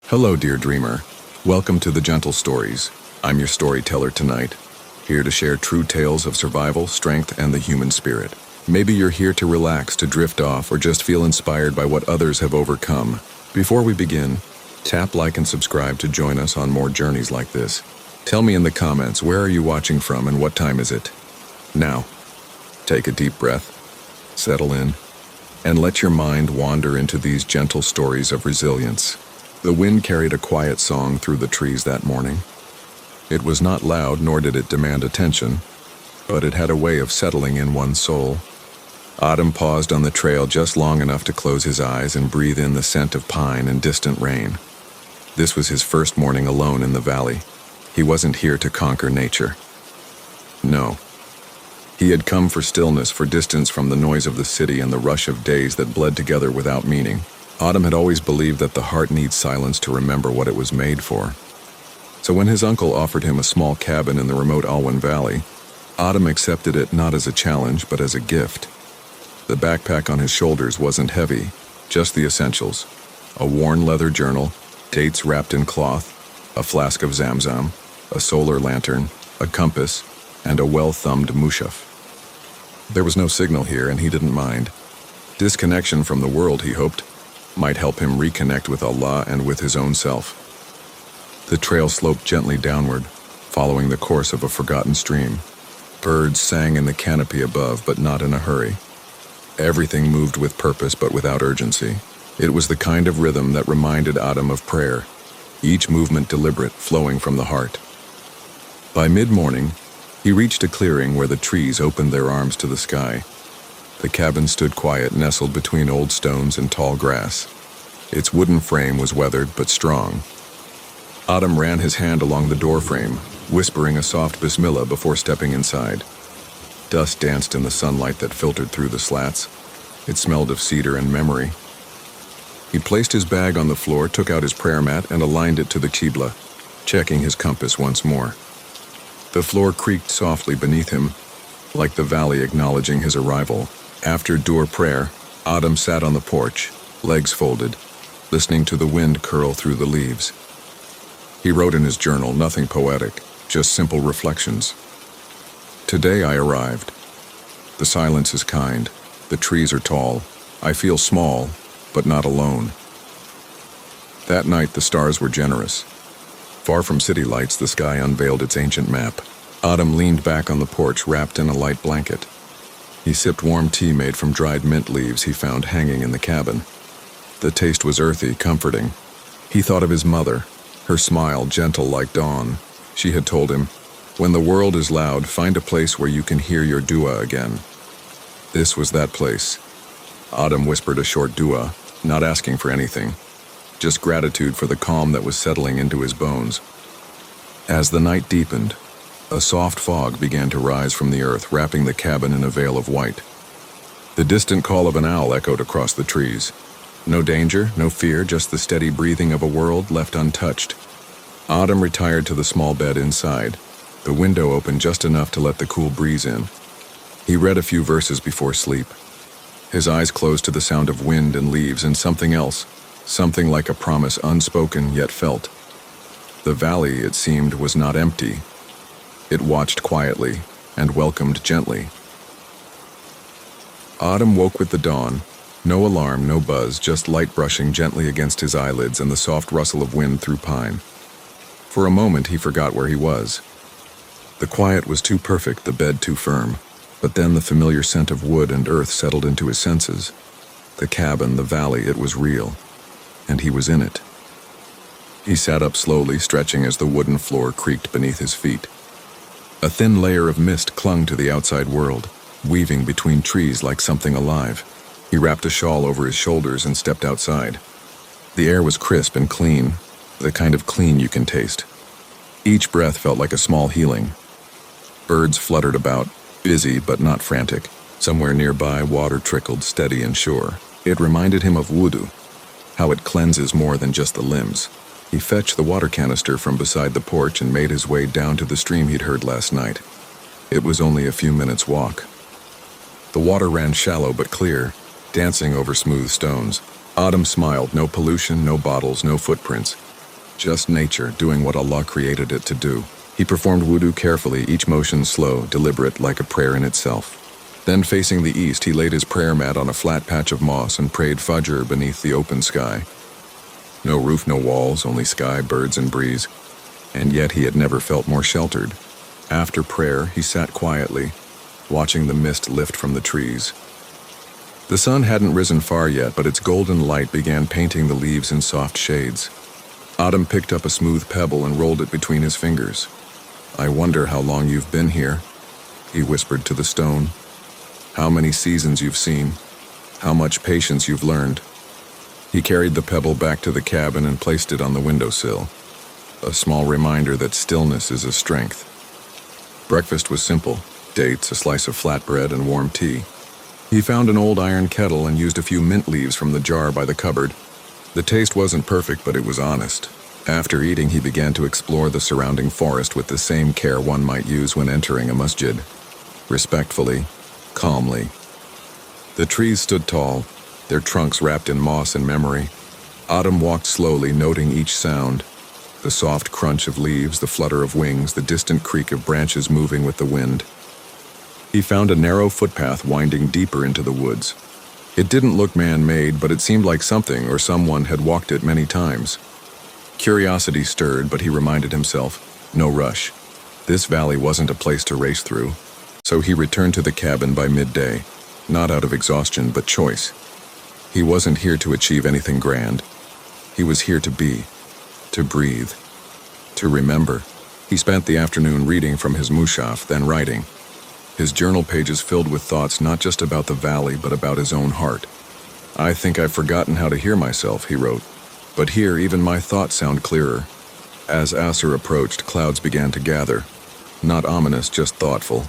Hello, dear dreamer. Welcome to the Gentle Stories. I'm your storyteller tonight, here to share true tales of survival, strength, and the human spirit. Maybe you're here to relax, to drift off, or just feel inspired by what others have overcome. Before we begin, tap like and subscribe to join us on more journeys like this. Tell me in the comments, where are you watching from and what time is it? Now, take a deep breath, settle in, and let your mind wander into these gentle stories of resilience. The wind carried a quiet song through the trees that morning. It was not loud, nor did it demand attention, but it had a way of settling in one's soul. Autumn paused on the trail just long enough to close his eyes and breathe in the scent of pine and distant rain. This was his first morning alone in the valley. He wasn't here to conquer nature. No. He had come for stillness, for distance from the noise of the city and the rush of days that bled together without meaning. Autumn had always believed that the heart needs silence to remember what it was made for. So when his uncle offered him a small cabin in the remote Unwind Valley, Autumn accepted it not as a challenge, but as a gift. The backpack on his shoulders wasn't heavy, just the essentials: a worn leather journal, dates wrapped in cloth, a flask of Zamzam, a solar lantern, a compass, and a well-thumbed mushaf. There was no signal here, and he didn't mind. Disconnection from the world, he hoped, might help him reconnect with Allah and with his own self. The trail sloped gently downward, following the course of a forgotten stream. Birds sang in the canopy above, but not in a hurry. Everything moved with purpose, but without urgency. It was the kind of rhythm that reminded Autumn of prayer, each movement deliberate, flowing from the heart. By mid-morning, he reached a clearing where the trees opened their arms to the sky. The cabin stood quiet, nestled between old stones and tall grass. Its wooden frame was weathered but strong. Autumn ran his hand along the doorframe, whispering a soft bismillah before stepping inside. Dust danced in the sunlight that filtered through the slats. It smelled of cedar and memory. He placed his bag on the floor, took out his prayer mat, and aligned it to the qibla, checking his compass once more. The floor creaked softly beneath him, like the valley acknowledging his arrival. After Dur prayer, Autumn sat on the porch, legs folded, listening to the wind curl through the leaves. He wrote in his journal, nothing poetic, just simple reflections. Today I arrived. The silence is kind. The trees are tall. I feel small, but not alone. That night the stars were generous. Far from city lights, the sky unveiled its ancient map. Autumn leaned back on the porch, wrapped in a light blanket. He sipped warm tea made from dried mint leaves he found hanging in the cabin. The taste was earthy, comforting. He thought of his mother, her smile gentle like dawn. She had told him, "When the world is loud, find a place where you can hear your dua again." This was that place. Autumn whispered a short dua, not asking for anything, just gratitude for the calm that was settling into his bones. As the night deepened, a soft fog began to rise from the earth, wrapping the cabin in a veil of white. The distant call of an owl echoed across the trees. No danger, no fear, just the steady breathing of a world left untouched. Autumn retired to the small bed inside, the window open just enough to let the cool breeze in. He read a few verses before sleep. His eyes closed to the sound of wind and leaves and something else, something like a promise unspoken yet felt. The valley, it seemed, was not empty. It watched quietly and welcomed gently. Autumn woke with the dawn. No alarm, no buzz, just light brushing gently against his eyelids and the soft rustle of wind through pine. For a moment he forgot where he was. The quiet was too perfect, the bed too firm. But then the familiar scent of wood and earth settled into his senses. The cabin, the valley, it was real. And he was in it. He sat up slowly, stretching as the wooden floor creaked beneath his feet. A thin layer of mist clung to the outside world, weaving between trees like something alive. He wrapped a shawl over his shoulders and stepped outside. The air was crisp and clean, the kind of clean you can taste. Each breath felt like a small healing. Birds fluttered about, busy but not frantic. Somewhere nearby, water trickled steady and sure. It reminded him of wudu, how it cleanses more than just the limbs. He fetched the water canister from beside the porch and made his way down to the stream he'd heard last night. It was only a few minutes' walk. The water ran shallow but clear, dancing over smooth stones. Autumn smiled, no pollution, no bottles, no footprints. Just nature doing what Allah created it to do. He performed wudu carefully, each motion slow, deliberate, like a prayer in itself. Then, facing the east, he laid his prayer mat on a flat patch of moss and prayed Fajr beneath the open sky. No roof, no walls, only sky, birds, and breeze. And yet he had never felt more sheltered. After prayer, he sat quietly, watching the mist lift from the trees. The sun hadn't risen far yet, but its golden light began painting the leaves in soft shades. Autumn picked up a smooth pebble and rolled it between his fingers. "I wonder how long you've been here," he whispered to the stone. "How many seasons you've seen. How much patience you've learned." He carried the pebble back to the cabin and placed it on the windowsill. A small reminder that stillness is a strength. Breakfast was simple: dates, a slice of flatbread, and warm tea. He found an old iron kettle and used a few mint leaves from the jar by the cupboard. The taste wasn't perfect, but it was honest. After eating, he began to explore the surrounding forest with the same care one might use when entering a masjid. Respectfully, calmly. The trees stood tall, their trunks wrapped in moss and memory. Autumn walked slowly, noting each sound. The soft crunch of leaves, the flutter of wings, the distant creak of branches moving with the wind. He found a narrow footpath winding deeper into the woods. It didn't look man-made, but it seemed like something or someone had walked it many times. Curiosity stirred, but he reminded himself, no rush. This valley wasn't a place to race through. So he returned to the cabin by midday, not out of exhaustion, but choice. He wasn't here to achieve anything grand. He was here to be, to breathe, to remember. He spent the afternoon reading from his mushaf, then writing. His journal pages filled with thoughts not just about the valley, but about his own heart. "I think I've forgotten how to hear myself," he wrote. "But here, even my thoughts sound clearer." As Asr approached, clouds began to gather. Not ominous, just thoughtful.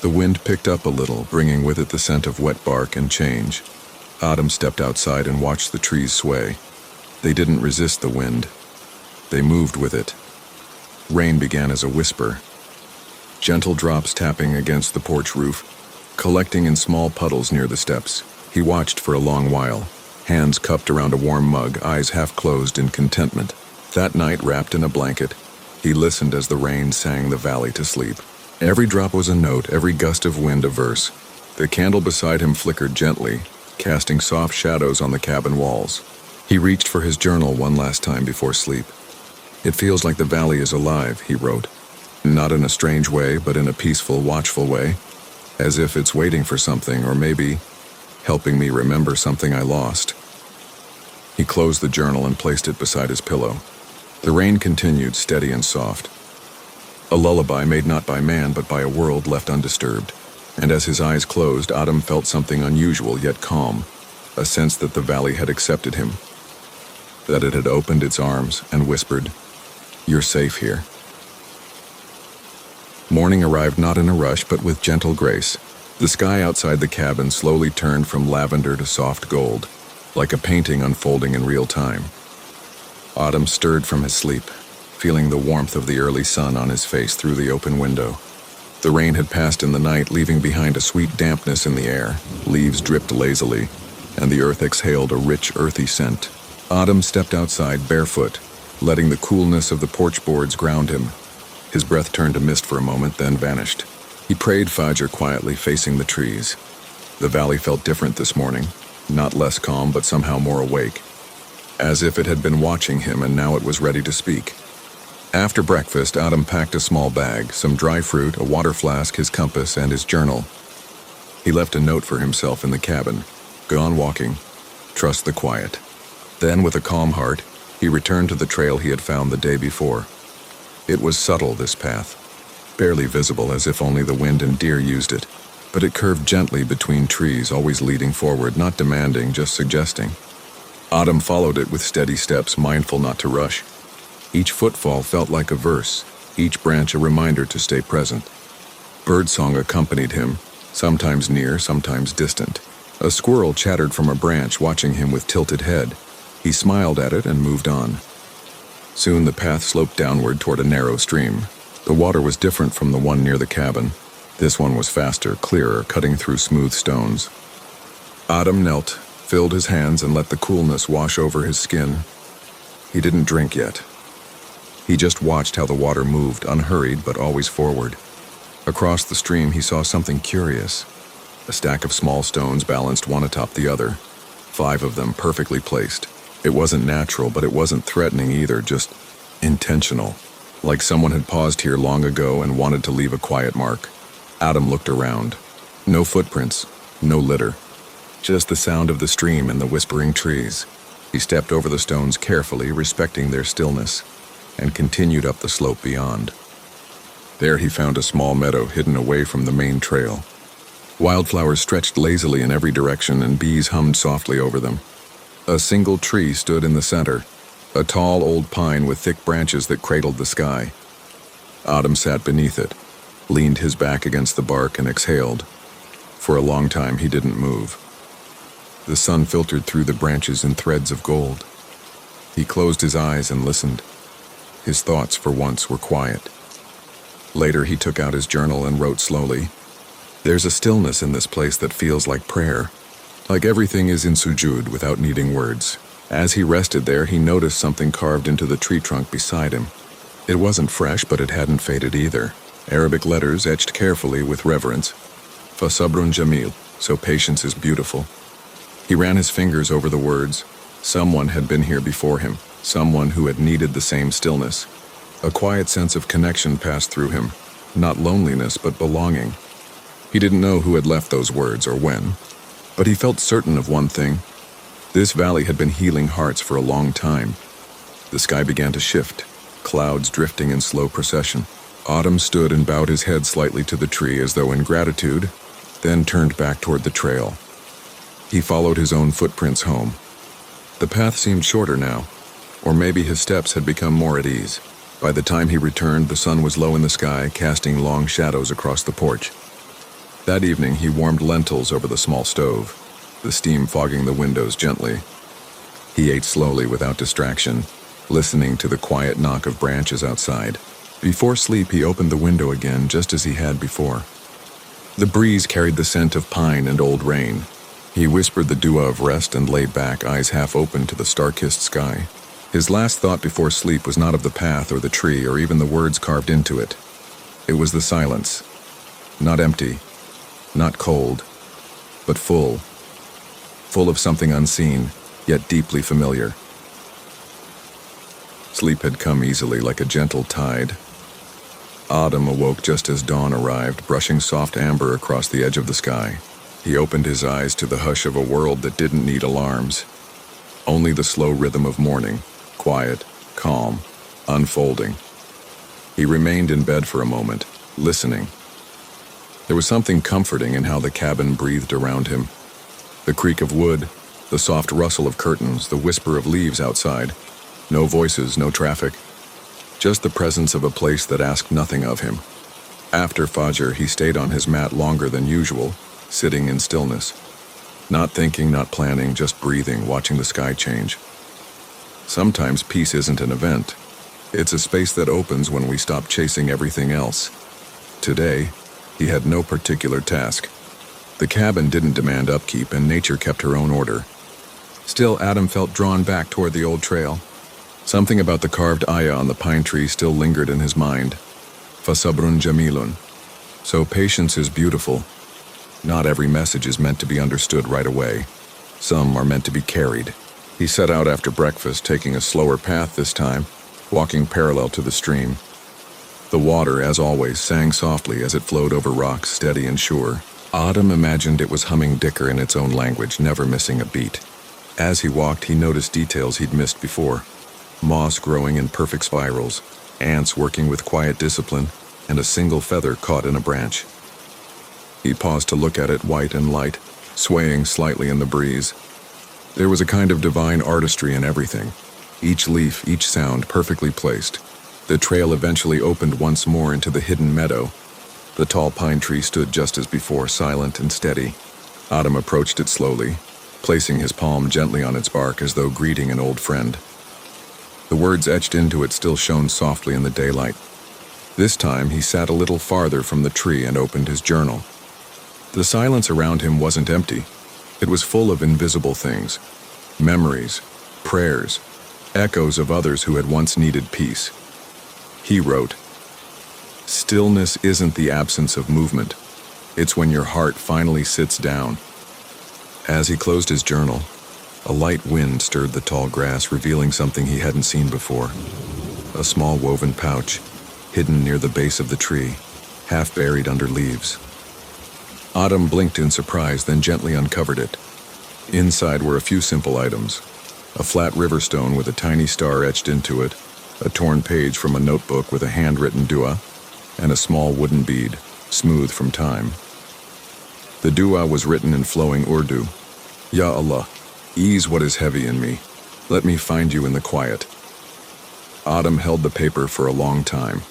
The wind picked up a little, bringing with it the scent of wet bark and change. Autumn stepped outside and watched the trees sway. They didn't resist the wind. They moved with it. Rain began as a whisper. Gentle drops tapping against the porch roof, collecting in small puddles near the steps. He watched for a long while, hands cupped around a warm mug, eyes half closed in contentment. That night, wrapped in a blanket, he listened as the rain sang the valley to sleep. Every drop was a note, every gust of wind a verse. The candle beside him flickered gently, casting soft shadows on the cabin walls. He reached for his journal one last time before sleep. "It feels like the valley is alive," he wrote. Not in a strange way, but in a peaceful, watchful way, as if it's waiting for something, or maybe helping me remember something I lost. He closed the journal and placed it beside his pillow. The rain continued, steady and soft. A lullaby made not by man, but by a world left undisturbed. And as his eyes closed, Autumn felt something unusual yet calm, a sense that the valley had accepted him, that it had opened its arms and whispered, "You're safe here." Morning arrived not in a rush, but with gentle grace. The sky outside the cabin slowly turned from lavender to soft gold, like a painting unfolding in real time. Autumn stirred from his sleep, feeling the warmth of the early sun on his face through the open window. The rain had passed in the night, leaving behind a sweet dampness in the air. Leaves dripped lazily, and the earth exhaled a rich, earthy scent. Autumn stepped outside barefoot, letting the coolness of the porch boards ground him. His breath turned to mist for a moment, then vanished. He prayed Fajr quietly, facing the trees. The valley felt different this morning, not less calm, but somehow more awake, as if it had been watching him and now it was ready to speak. After breakfast, Autumn packed a small bag, some dry fruit, a water flask, his compass, and his journal. He left a note for himself in the cabin. "Go on walking. Trust the quiet." Then, with a calm heart, he returned to the trail he had found the day before. It was subtle, this path, barely visible, as if only the wind and deer used it, but it curved gently between trees, always leading forward, not demanding, just suggesting. Autumn followed it with steady steps, mindful not to rush. Each footfall felt like a verse, each branch a reminder to stay present. Birdsong accompanied him, sometimes near, sometimes distant. A squirrel chattered from a branch, watching him with tilted head. He smiled at it and moved on. Soon the path sloped downward toward a narrow stream. The water was different from the one near the cabin. This one was faster, clearer, cutting through smooth stones. Autumn knelt, filled his hands, and let the coolness wash over his skin. He didn't drink yet. He just watched how the water moved, unhurried but always forward. Across the stream, he saw something curious. A stack of small stones balanced one atop the other. 5 of them perfectly placed. It wasn't natural, but it wasn't threatening either, just intentional. Like someone had paused here long ago and wanted to leave a quiet mark. Adam looked around. No footprints, no litter. Just the sound of the stream and the whispering trees. He stepped over the stones carefully, respecting their stillness, and continued up the slope beyond. There he found a small meadow hidden away from the main trail. Wildflowers stretched lazily in every direction and bees hummed softly over them. A single tree stood in the center, a tall old pine with thick branches that cradled the sky. Adam sat beneath it, leaned his back against the bark and exhaled. For a long time he didn't move. The sun filtered through the branches in threads of gold. He closed his eyes and listened. His thoughts for once were quiet. Later he took out his journal and wrote slowly. There's a stillness in this place that feels like prayer. Like everything is in sujud without needing words. As he rested there, he noticed something carved into the tree trunk beside him. It wasn't fresh, but it hadn't faded either. Arabic letters etched carefully with reverence. Fasabrun Jamil, so patience is beautiful. He ran his fingers over the words. Someone had been here before him, someone who had needed the same stillness. A quiet sense of connection passed through him, not loneliness, but belonging. He didn't know who had left those words or when, but he felt certain of one thing. This valley had been healing hearts for a long time. The sky began to shift, clouds drifting in slow procession. Autumn stood and bowed his head slightly to the tree as though in gratitude, then turned back toward the trail. He followed his own footprints home. The path seemed shorter now, or maybe his steps had become more at ease. By the time he returned, the sun was low in the sky, casting long shadows across the porch. That evening, he warmed lentils over the small stove, the steam fogging the windows gently. He ate slowly without distraction, listening to the quiet knock of branches outside. Before sleep, he opened the window again, just as he had before. The breeze carried the scent of pine and old rain. He whispered the dua of rest and lay back, eyes half open to the star-kissed sky. His last thought before sleep was not of the path or the tree or even the words carved into it. It was the silence. Not empty, not cold, but full. Full of something unseen, yet deeply familiar. Sleep had come easily like a gentle tide. Autumn awoke just as dawn arrived, brushing soft amber across the edge of the sky. He opened his eyes to the hush of a world that didn't need alarms. Only the slow rhythm of morning, quiet, calm, unfolding. He remained in bed for a moment, listening. There was something comforting in how the cabin breathed around him. The creak of wood, the soft rustle of curtains, the whisper of leaves outside. No voices, no traffic. Just the presence of a place that asked nothing of him. After Fajr, he stayed on his mat longer than usual, sitting in stillness. Not thinking, not planning, just breathing, watching the sky change. Sometimes peace isn't an event. It's a space that opens when we stop chasing everything else. Today, he had no particular task. The cabin didn't demand upkeep, and nature kept her own order. Still, Adam felt drawn back toward the old trail. Something about the carved ayah on the pine tree still lingered in his mind. Fasabrun Jamilun. So patience is beautiful. Not every message is meant to be understood right away. Some are meant to be carried. He set out after breakfast, taking a slower path this time, walking parallel to the stream. The water, as always, sang softly as it flowed over rocks, steady and sure. Autumn imagined it was humming Dicker in its own language, never missing a beat. As he walked, he noticed details he'd missed before. Moss growing in perfect spirals, ants working with quiet discipline, and a single feather caught in a branch. He paused to look at it, white and light, swaying slightly in the breeze. There was a kind of divine artistry in everything. Each leaf, each sound perfectly placed. The trail eventually opened once more into the hidden meadow. The tall pine tree stood just as before, silent and steady. Autumn approached it slowly, placing his palm gently on its bark as though greeting an old friend. The words etched into it still shone softly in the daylight. This time he sat a little farther from the tree and opened his journal. The silence around him wasn't empty. It was full of invisible things. Memories, prayers, echoes of others who had once needed peace. He wrote, "Stillness isn't the absence of movement. It's when your heart finally sits down." As he closed his journal, a light wind stirred the tall grass, revealing something he hadn't seen before. A small woven pouch, hidden near the base of the tree, half buried under leaves. Autumn blinked in surprise, then gently uncovered it. Inside were a few simple items: a flat river stone with a tiny star etched into it, a torn page from a notebook with a handwritten dua, and a small wooden bead, smooth from time. The dua was written in flowing Urdu. "Ya Allah, ease what is heavy in me. Let me find you in the quiet." Autumn held the paper for a long time.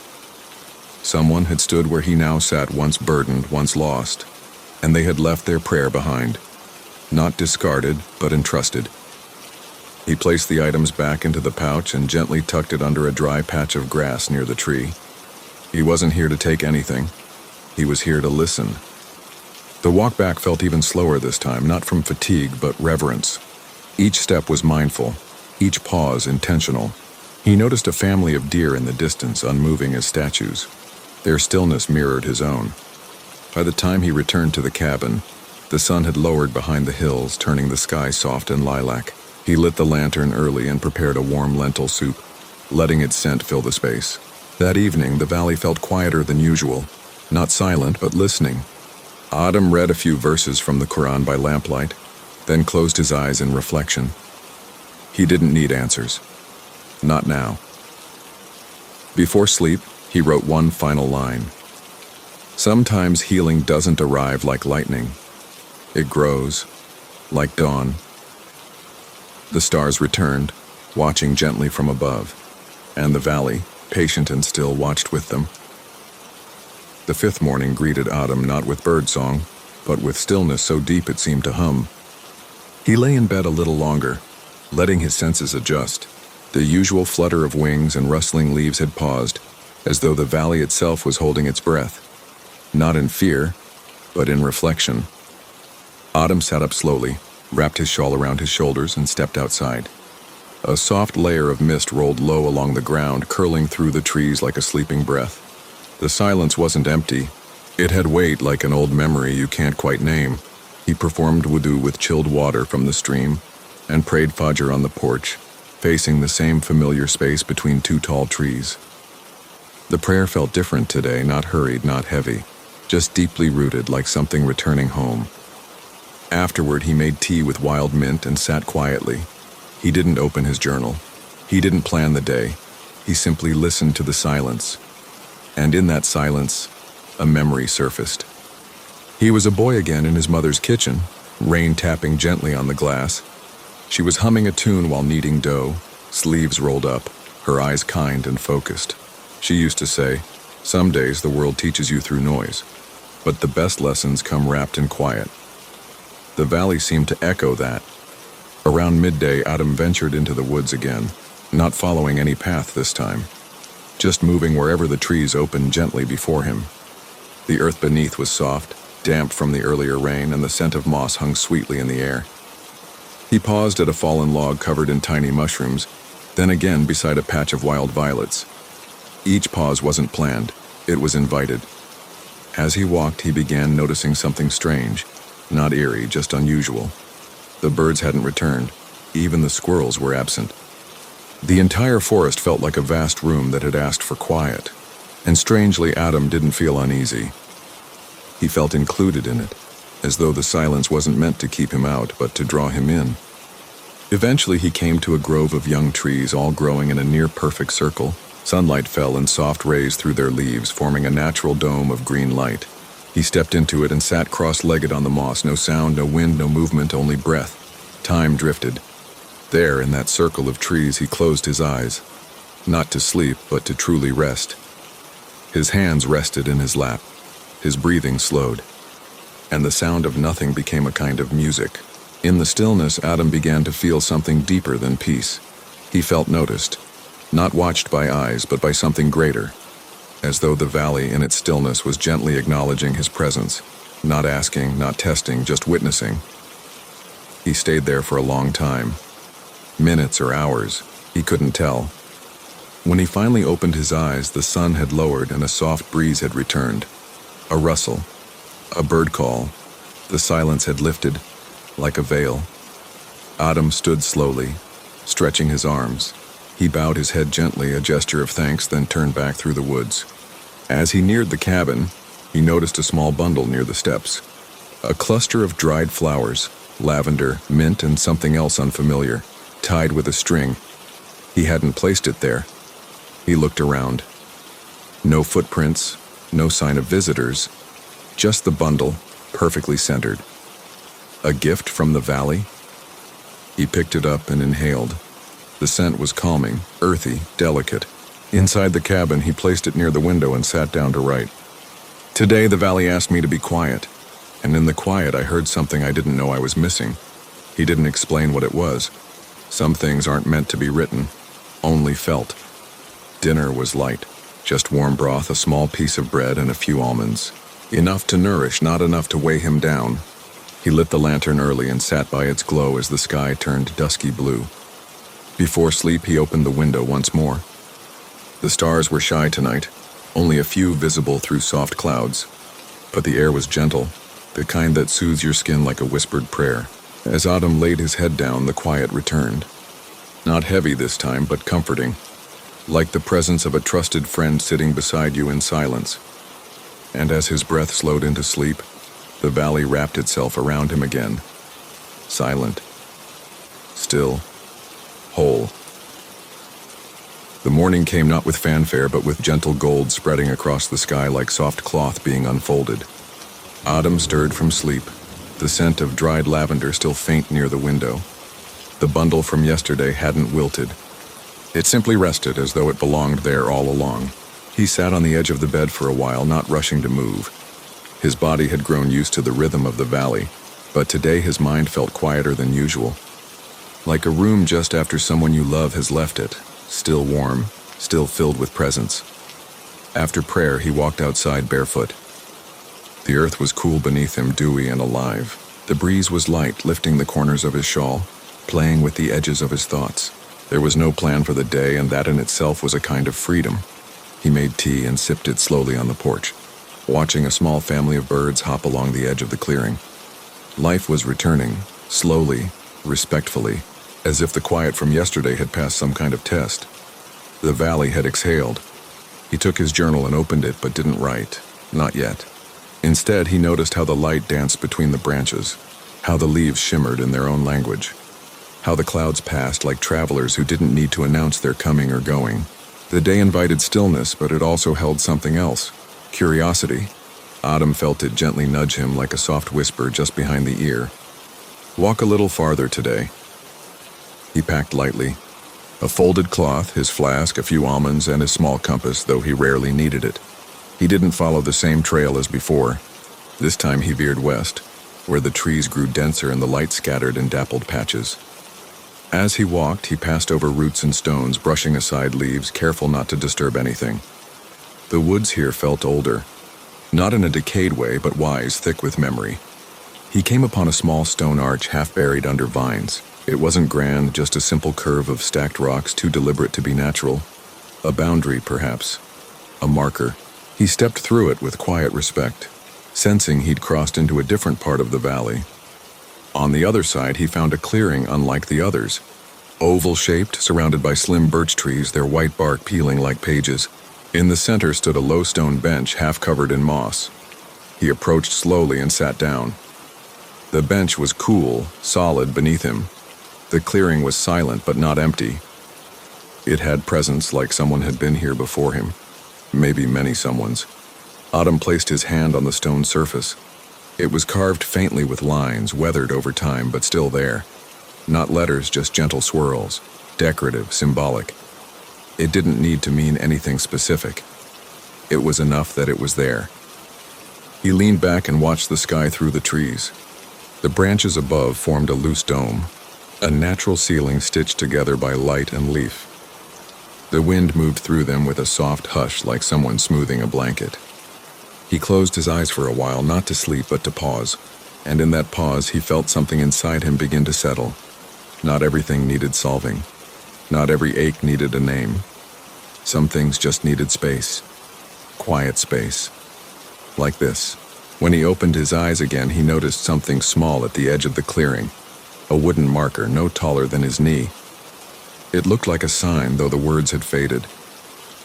Someone had stood where he now sat, once burdened, once lost, and they had left their prayer behind. Not discarded, but entrusted. He placed the items back into the pouch and gently tucked it under a dry patch of grass near the tree. He wasn't here to take anything. He was here to listen. The walk back felt even slower this time, not from fatigue, but reverence. Each step was mindful, each pause intentional. He noticed a family of deer in the distance, unmoving as statues. Their stillness mirrored his own. By the time he returned to the cabin, the sun had lowered behind the hills, turning the sky soft and lilac. He lit the lantern early and prepared a warm lentil soup, letting its scent fill the space. That evening, the valley felt quieter than usual, not silent, but listening. Autumn read a few verses from the Quran by lamplight, then closed his eyes in reflection. He didn't need answers. Not now. Before sleep, he wrote one final line. "Sometimes healing doesn't arrive like lightning. It grows, like dawn." The stars returned, watching gently from above, and the valley, patient and still, watched with them. The fifth morning greeted Autumn not with birdsong, but with stillness so deep it seemed to hum. He lay in bed a little longer, letting his senses adjust. The usual flutter of wings and rustling leaves had paused, as though the valley itself was holding its breath. Not in fear, but in reflection. Autumn sat up slowly, wrapped his shawl around his shoulders, and stepped outside. A soft layer of mist rolled low along the ground, curling through the trees like a sleeping breath. The silence wasn't empty. It had weight, like an old memory you can't quite name. He performed wudu with chilled water from the stream and prayed Fajr on the porch, facing the same familiar space between two tall trees. The prayer felt different today, not hurried, not heavy, just deeply rooted, like something returning home. Afterward, he made tea with wild mint and sat quietly. He didn't open his journal. He didn't plan the day. He simply listened to the silence. And in that silence, a memory surfaced. He was a boy again in his mother's kitchen, rain tapping gently on the glass. She was humming a tune while kneading dough, sleeves rolled up, her eyes kind and focused. She used to say, "Some days the world teaches you through noise, but the best lessons come wrapped in quiet." The valley seemed to echo that. Around midday, Autumn ventured into the woods again, not following any path this time, just moving wherever the trees opened gently before him. The earth beneath was soft, damp from the earlier rain, and the scent of moss hung sweetly in the air. He paused at a fallen log covered in tiny mushrooms, then again beside a patch of wild violets. Each pause wasn't planned, it was invited. As he walked, he began noticing something strange, not eerie, just unusual. The birds hadn't returned, even the squirrels were absent. The entire forest felt like a vast room that had asked for quiet, and strangely, Autumn didn't feel uneasy. He felt included in it, as though the silence wasn't meant to keep him out, but to draw him in. Eventually, he came to a grove of young trees, all growing in a near-perfect circle. Sunlight fell in soft rays through their leaves, forming a natural dome of green light. He stepped into it and sat cross-legged on the moss, no sound, no wind, no movement, only breath. Time drifted. There, in that circle of trees, he closed his eyes, not to sleep, but to truly rest. His hands rested in his lap. His breathing slowed, and the sound of nothing became a kind of music. In the stillness, Autumn began to feel something deeper than peace. He felt noticed, not watched by eyes, but by something greater, as though the valley in its stillness was gently acknowledging his presence, not asking, not testing, just witnessing. He stayed there for a long time. Minutes or hours, he couldn't tell. When he finally opened his eyes, the sun had lowered and a soft breeze had returned. A rustle, a bird call. The silence had lifted, like a veil. Adam stood slowly, stretching his arms. He bowed his head gently, a gesture of thanks, then turned back through the woods. As he neared the cabin, he noticed a small bundle near the steps. A cluster of dried flowers, lavender, mint, and something else unfamiliar, tied with a string. He hadn't placed it there. He looked around. No footprints, no sign of visitors, just the bundle, perfectly centered. A gift from the valley? He picked it up and inhaled. The scent was calming, earthy, delicate. Inside the cabin, he placed it near the window and sat down to write. Today, the valley asked me to be quiet, and in the quiet, I heard something I didn't know I was missing. He didn't explain what it was. Some things aren't meant to be written, only felt. Dinner was light, just warm broth, a small piece of bread, and a few almonds. Enough to nourish, not enough to weigh him down. He lit the lantern early and sat by its glow as the sky turned dusky blue. Before sleep, he opened the window once more. The stars were shy tonight, only a few visible through soft clouds. But the air was gentle, the kind that soothes your skin like a whispered prayer. As Adam laid his head down, the quiet returned. Not heavy this time, but comforting, like the presence of a trusted friend sitting beside you in silence. And as his breath slowed into sleep, the valley wrapped itself around him again. Silent, still, whole. The morning came not with fanfare, but with gentle gold spreading across the sky like soft cloth being unfolded. Adam stirred from sleep, the scent of dried lavender still faint near the window. The bundle from yesterday hadn't wilted. It simply rested as though it belonged there all along. He sat on the edge of the bed for a while, not rushing to move. His body had grown used to the rhythm of the valley, but today his mind felt quieter than usual. Like a room just after someone you love has left it, still warm, still filled with presence. After prayer, he walked outside barefoot. The earth was cool beneath him, dewy and alive. The breeze was light, lifting the corners of his shawl, playing with the edges of his thoughts. There was no plan for the day, and that in itself was a kind of freedom. He made tea and sipped it slowly on the porch, watching a small family of birds hop along the edge of the clearing. Life was returning, slowly, respectfully, as if the quiet from yesterday had passed some kind of test. The valley had exhaled. He took his journal and opened it, but didn't write. Not yet. Instead, he noticed how the light danced between the branches, how the leaves shimmered in their own language, how the clouds passed like travelers who didn't need to announce their coming or going. The day invited stillness, but it also held something else, curiosity. Adam felt it gently nudge him like a soft whisper just behind the ear. Walk a little farther today. He packed lightly. A folded cloth, his flask, a few almonds, and his small compass, though he rarely needed it. He didn't follow the same trail as before. This time he veered west, where the trees grew denser and the light scattered in dappled patches. As he walked, he passed over roots and stones, brushing aside leaves, careful not to disturb anything. The woods here felt older, not in a decayed way, but wise, thick with memory. He came upon a small stone arch half buried under vines. It wasn't grand, just a simple curve of stacked rocks too deliberate to be natural. A boundary, perhaps. A marker. He stepped through it with quiet respect, sensing he'd crossed into a different part of the valley. On the other side, he found a clearing unlike the others. Oval-shaped, surrounded by slim birch trees, their white bark peeling like pages. In the center stood a low stone bench half covered in moss. He approached slowly and sat down. The bench was cool, solid beneath him. The clearing was silent but not empty. It had presence, like someone had been here before him. Maybe many someones. Adam placed his hand on the stone surface. It was carved faintly with lines, weathered over time, but still there. Not letters, just gentle swirls, decorative, symbolic. It didn't need to mean anything specific. It was enough that it was there. He leaned back and watched the sky through the trees. The branches above formed a loose dome, a natural ceiling stitched together by light and leaf. The wind moved through them with a soft hush, like someone smoothing a blanket. He closed his eyes for a while, not to sleep, but to pause. And in that pause, he felt something inside him begin to settle. Not everything needed solving. Not every ache needed a name. Some things just needed space. Quiet space. Like this. When he opened his eyes again, he noticed something small at the edge of the clearing. A wooden marker no taller than his knee. It looked like a sign, though the words had faded.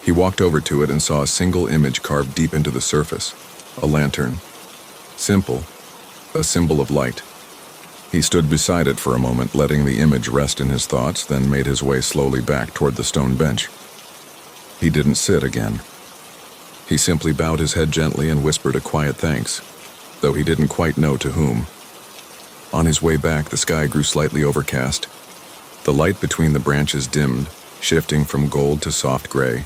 He walked over to it and saw a single image carved deep into the surface. A lantern. Simple. A symbol of light. He stood beside it for a moment, letting the image rest in his thoughts, then made his way slowly back toward the stone bench. He didn't sit again. He simply bowed his head gently and whispered a quiet thanks, though he didn't quite know to whom. On his way back, the sky grew slightly overcast. The light between the branches dimmed, shifting from gold to soft gray.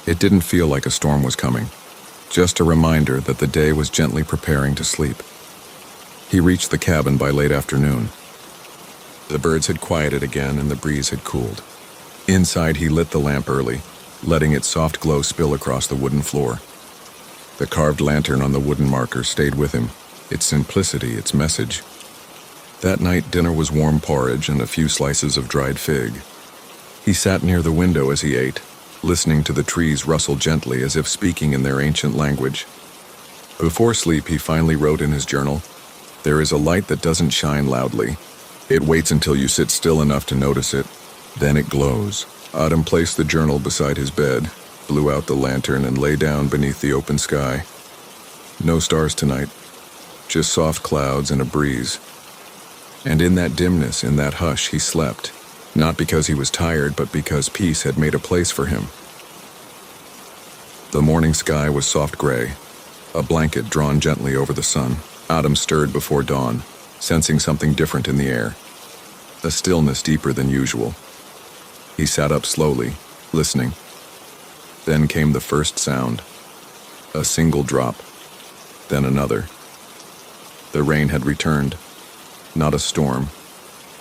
It didn't feel like a storm was coming, just a reminder that the day was gently preparing to sleep. He reached the cabin by late afternoon. The birds had quieted again and the breeze had cooled. Inside, he lit the lamp early, letting its soft glow spill across the wooden floor. The carved lantern on the wooden marker stayed with him, its simplicity, its message. That night, dinner was warm porridge and a few slices of dried fig. He sat near the window as he ate, listening to the trees rustle gently as if speaking in their ancient language. Before sleep, he finally wrote in his journal, "There is a light that doesn't shine loudly. It waits until you sit still enough to notice it. Then it glows." Autumn placed the journal beside his bed, blew out the lantern, and lay down beneath the open sky. No stars tonight, just soft clouds and a breeze. And in that dimness, in that hush, he slept, not because he was tired, but because peace had made a place for him. The morning sky was soft gray, a blanket drawn gently over the sun. Autumn stirred before dawn, sensing something different in the air, a stillness deeper than usual. He sat up slowly, listening. Then came the first sound, a single drop, then another. The rain had returned, not a storm,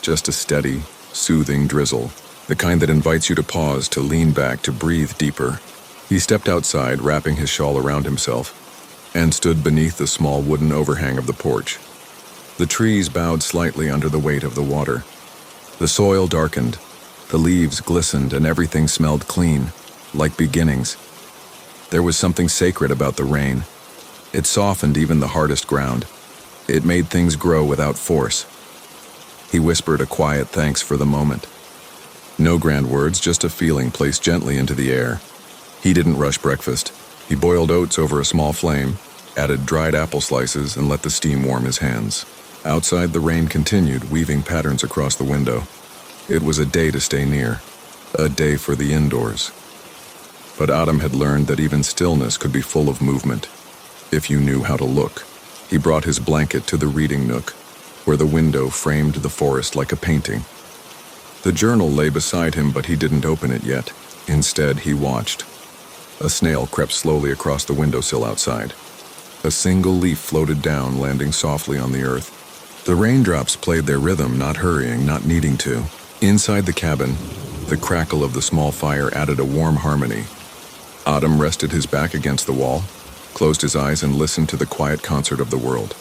just a steady, soothing drizzle, the kind that invites you to pause, to lean back, to breathe deeper. He stepped outside, wrapping his shawl around himself, and stood beneath the small wooden overhang of the porch. The trees bowed slightly under the weight of the water. The soil darkened, the leaves glistened, and everything smelled clean, like beginnings. There was something sacred about the rain. It softened even the hardest ground. It made things grow without force. He whispered a quiet thanks for the moment. No grand words, just a feeling placed gently into the air. He didn't rush breakfast. He boiled oats over a small flame, added dried apple slices, and let the steam warm his hands. Outside, the rain continued, weaving patterns across the window. It was a day to stay near, a day for the indoors. But Autumn had learned that even stillness could be full of movement, if you knew how to look. He brought his blanket to the reading nook, where the window framed the forest like a painting. The journal lay beside him, but he didn't open it yet. Instead, he watched. A snail crept slowly across the windowsill outside. A single leaf floated down, landing softly on the earth. The raindrops played their rhythm, not hurrying, not needing to. Inside the cabin, the crackle of the small fire added a warm harmony. Autumn rested his back against the wall, closed his eyes, and listened to the quiet concert of the world.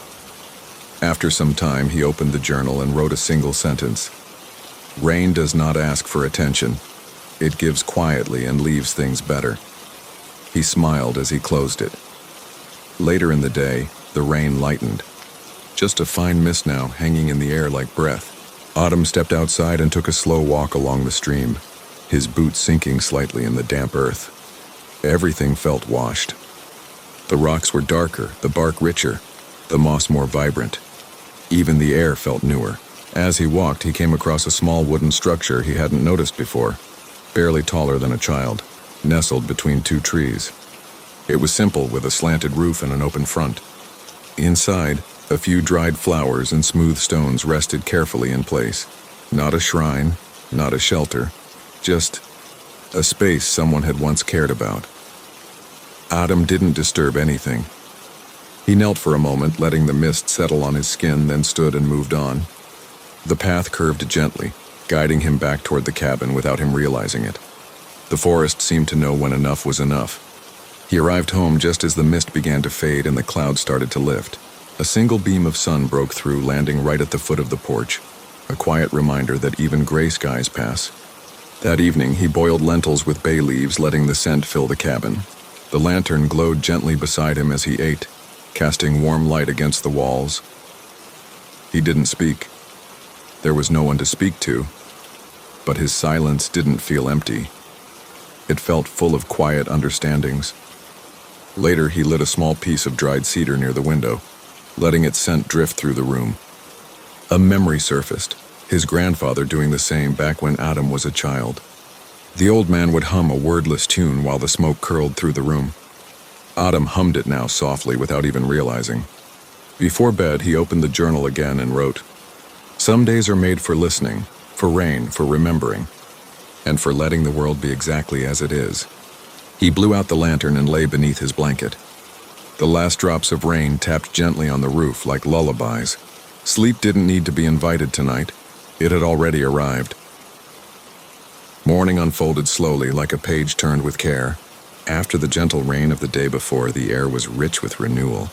After some time, he opened the journal and wrote a single sentence. "Rain does not ask for attention. It gives quietly and leaves things better." He smiled as he closed it. Later in the day, the rain lightened. Just a fine mist now, hanging in the air like breath. Autumn stepped outside and took a slow walk along the stream, his boots sinking slightly in the damp earth. Everything felt washed. The rocks were darker, the bark richer, the moss more vibrant. Even the air felt newer. As he walked, he came across a small wooden structure he hadn't noticed before, barely taller than a child, nestled between two trees. It was simple, with a slanted roof and an open front. Inside, a few dried flowers and smooth stones rested carefully in place. Not a shrine, not a shelter, just a space someone had once cared about. Autumn didn't disturb anything. He knelt for a moment, letting the mist settle on his skin, then stood and moved on. The path curved gently, guiding him back toward the cabin without him realizing it. The forest seemed to know when enough was enough. He arrived home just as the mist began to fade and the clouds started to lift. A single beam of sun broke through, landing right at the foot of the porch, a quiet reminder that even gray skies pass. That evening, he boiled lentils with bay leaves, letting the scent fill the cabin. The lantern glowed gently beside him as he ate, casting warm light against the walls. He didn't speak. There was no one to speak to, but his silence didn't feel empty. It felt full of quiet understandings. Later, he lit a small piece of dried cedar near the window, letting its scent drift through the room. A memory surfaced, his grandfather doing the same back when Adam was a child. The old man would hum a wordless tune while the smoke curled through the room. Adam hummed it now softly without even realizing. Before bed, he opened the journal again and wrote, "Some days are made for listening, for rain, for remembering, and for letting the world be exactly as it is." He blew out the lantern and lay beneath his blanket. The last drops of rain tapped gently on the roof like lullabies. Sleep didn't need to be invited tonight. It had already arrived. Morning unfolded slowly like a page turned with care. After the gentle rain of the day before, the air was rich with renewal.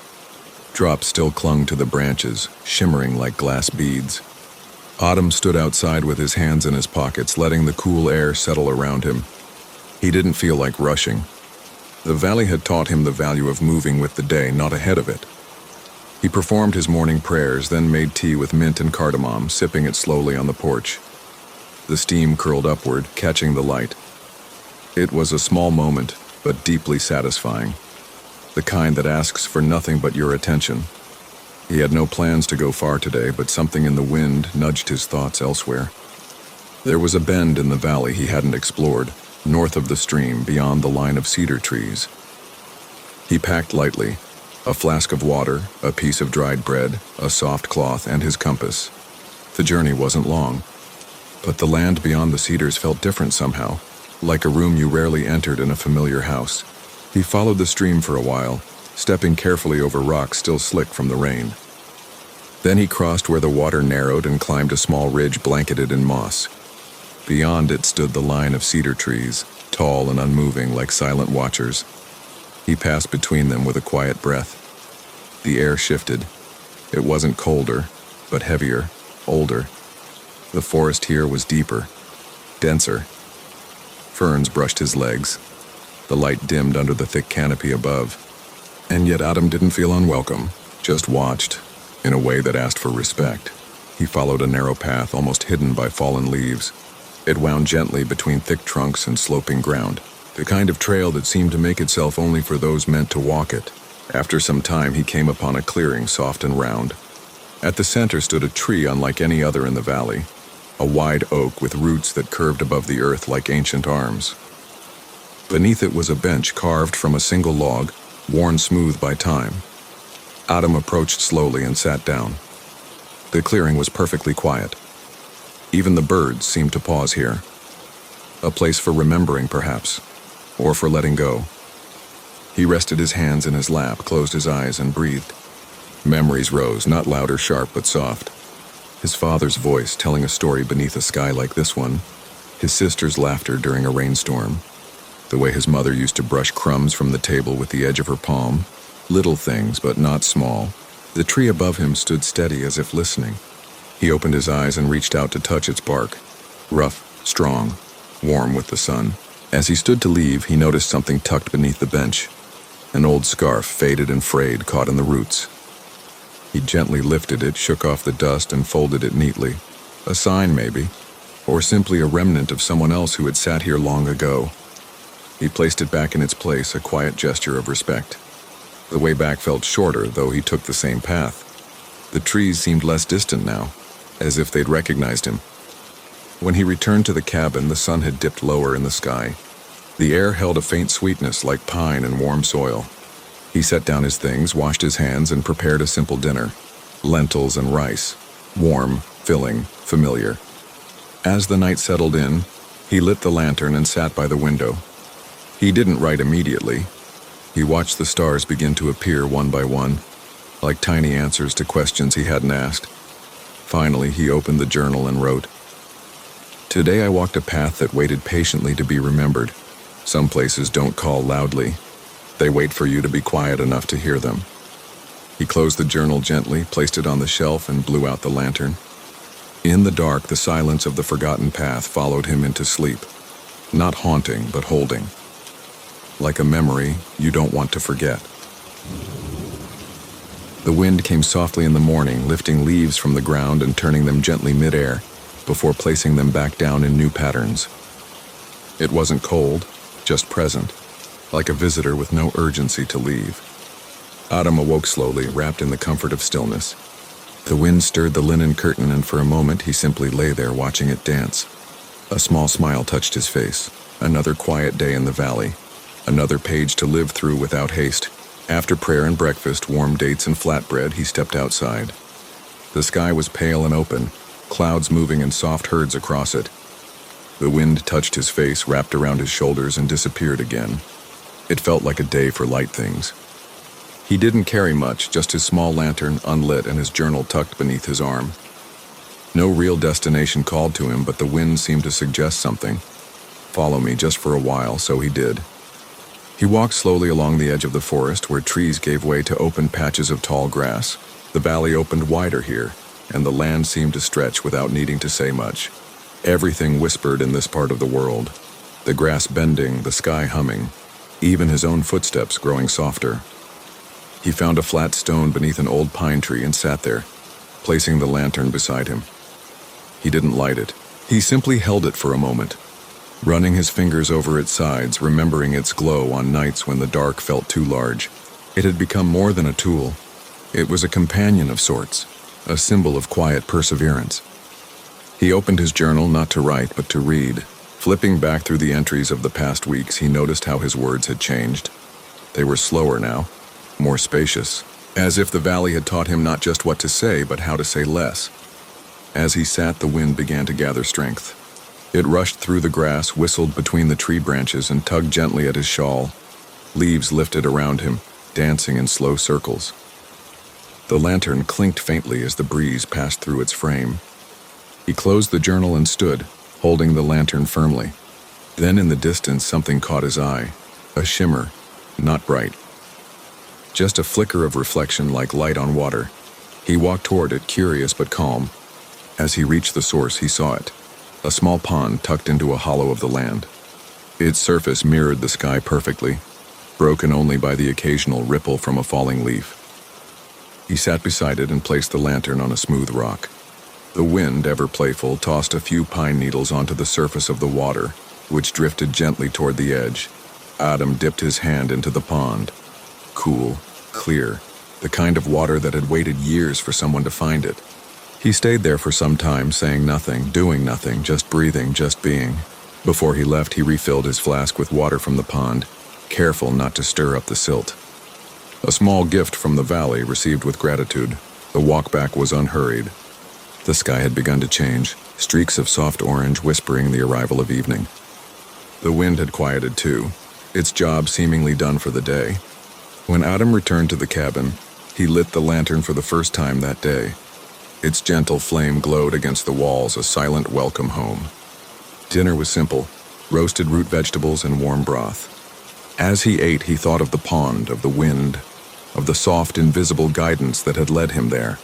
Drops still clung to the branches, shimmering like glass beads. Autumn stood outside with his hands in his pockets, letting the cool air settle around him. He didn't feel like rushing. The valley had taught him the value of moving with the day, not ahead of it. He performed his morning prayers, then made tea with mint and cardamom, sipping it slowly on the porch. The steam curled upward, catching the light. It was a small moment, but deeply satisfying. The kind that asks for nothing but your attention. He had no plans to go far today, but something in the wind nudged his thoughts elsewhere. There was a bend in the valley he hadn't explored, north of the stream, beyond the line of cedar trees. He packed lightly, a flask of water, a piece of dried bread, a soft cloth, and his compass. The journey wasn't long, but the land beyond the cedars felt different somehow, like a room you rarely entered in a familiar house. He followed the stream for a while, stepping carefully over rocks still slick from the rain. Then he crossed where the water narrowed and climbed a small ridge blanketed in moss. Beyond it stood the line of cedar trees, tall and unmoving like silent watchers. He passed between them with a quiet breath. The air shifted. It wasn't colder, but heavier, older. The forest here was deeper, denser. Ferns brushed his legs. The light dimmed under the thick canopy above. And yet Adam didn't feel unwelcome, just watched, in a way that asked for respect. He followed a narrow path almost hidden by fallen leaves. It wound gently between thick trunks and sloping ground, the kind of trail that seemed to make itself only for those meant to walk it. After some time, he came upon a clearing soft and round. At the center stood a tree unlike any other in the valley, a wide oak with roots that curved above the earth like ancient arms. Beneath it was a bench carved from a single log, worn smooth by time. Adam approached slowly and sat down. The clearing was perfectly quiet. Even the birds seemed to pause here. A place for remembering, perhaps, or for letting go. He rested his hands in his lap, closed his eyes, and breathed. Memories rose, not loud or sharp, but soft. His father's voice telling a story beneath a sky like this one. His sister's laughter during a rainstorm. The way his mother used to brush crumbs from the table with the edge of her palm. Little things, but not small. The tree above him stood steady as if listening. He opened his eyes and reached out to touch its bark. Rough, strong, warm with the sun. As he stood to leave, he noticed something tucked beneath the bench. An old scarf, faded and frayed, caught in the roots. He gently lifted it, shook off the dust, and folded it neatly. A sign, maybe, or simply a remnant of someone else who had sat here long ago. He placed it back in its place, a quiet gesture of respect. The way back felt shorter, though he took the same path. The trees seemed less distant now, as if they'd recognized him. When he returned to the cabin, the sun had dipped lower in the sky. The air held a faint sweetness like pine and warm soil. He set down his things, washed his hands, and prepared a simple dinner. Lentils and rice. Warm, filling, familiar. As the night settled in, he lit the lantern and sat by the window. He didn't write immediately. He watched the stars begin to appear one by one, like tiny answers to questions he hadn't asked. Finally, he opened the journal and wrote, "Today I walked a path that waited patiently to be remembered. Some places don't call loudly. They wait for you to be quiet enough to hear them." He closed the journal gently, placed it on the shelf, and blew out the lantern. In the dark, the silence of the forgotten path followed him into sleep. Not haunting, but holding. Like a memory you don't want to forget. The wind came softly in the morning, lifting leaves from the ground and turning them gently mid-air, before placing them back down in new patterns. It wasn't cold, just present, like a visitor with no urgency to leave. Adam awoke slowly, wrapped in the comfort of stillness. The wind stirred the linen curtain, and for a moment he simply lay there watching it dance. A small smile touched his face. Another quiet day in the valley. Another page to live through without haste. After prayer and breakfast, warm dates and flatbread, he stepped outside. The sky was pale and open, clouds moving in soft herds across it. The wind touched his face, wrapped around his shoulders, and disappeared again. It felt like a day for light things. He didn't carry much, just his small lantern, unlit, and his journal tucked beneath his arm. No real destination called to him, but the wind seemed to suggest something. Follow me just for a while, so he did. He walked slowly along the edge of the forest, where trees gave way to open patches of tall grass. The valley opened wider here, and the land seemed to stretch without needing to say much. Everything whispered in this part of the world. The grass bending, the sky humming, even his own footsteps growing softer. He found a flat stone beneath an old pine tree and sat there, placing the lantern beside him. He didn't light it. He simply held it for a moment, running his fingers over its sides, remembering its glow on nights when the dark felt too large. It had become more than a tool. It was a companion of sorts, a symbol of quiet perseverance. He opened his journal not to write, but to read. Flipping back through the entries of the past weeks, he noticed how his words had changed. They were slower now, more spacious, as if the valley had taught him not just what to say, but how to say less. As he sat, the wind began to gather strength. It rushed through the grass, whistled between the tree branches, and tugged gently at his shawl. Leaves lifted around him, dancing in slow circles. The lantern clinked faintly as the breeze passed through its frame. He closed the journal and stood, holding the lantern firmly. Then in the distance, something caught his eye. A shimmer, not bright. Just a flicker of reflection like light on water. He walked toward it, curious but calm. As he reached the source, he saw it. A small pond tucked into a hollow of the land. Its surface mirrored the sky perfectly, broken only by the occasional ripple from a falling leaf. He sat beside it and placed the lantern on a smooth rock. The wind, ever playful, tossed a few pine needles onto the surface of the water, which drifted gently toward the edge. Adam dipped his hand into the pond. Cool, clear, the kind of water that had waited years for someone to find it. He stayed there for some time, saying nothing, doing nothing, just breathing, just being. Before he left, he refilled his flask with water from the pond, careful not to stir up the silt. A small gift from the valley, received with gratitude. The walk back was unhurried. The sky had begun to change, streaks of soft orange whispering the arrival of evening. The wind had quieted too, its job seemingly done for the day. When Adam returned to the cabin, he lit the lantern for the first time that day. Its gentle flame glowed against the walls, a silent welcome home. Dinner was simple, roasted root vegetables and warm broth. As he ate, he thought of the pond, of the wind, of the soft, invisible guidance that had led him there.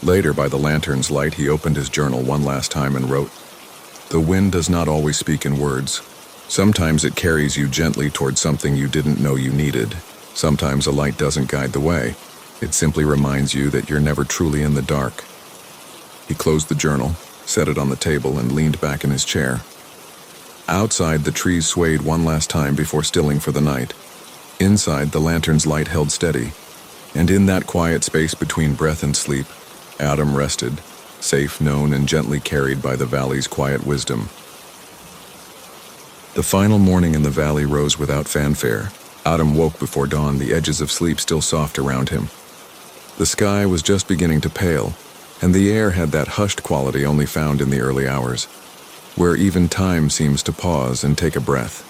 Later, by the lantern's light, he opened his journal one last time and wrote, "The wind does not always speak in words. Sometimes it carries you gently toward something you didn't know you needed. Sometimes a light doesn't guide the way. It simply reminds you that you're never truly in the dark." He closed the journal, set it on the table, and leaned back in his chair. Outside, the trees swayed one last time before stilling for the night. Inside, the lantern's light held steady, and in that quiet space between breath and sleep, Adam rested, safe, known, and gently carried by the valley's quiet wisdom. The final morning in the valley rose without fanfare. Adam woke before dawn, the edges of sleep still soft around him. The sky was just beginning to pale, and the air had that hushed quality only found in the early hours, where even time seems to pause and take a breath.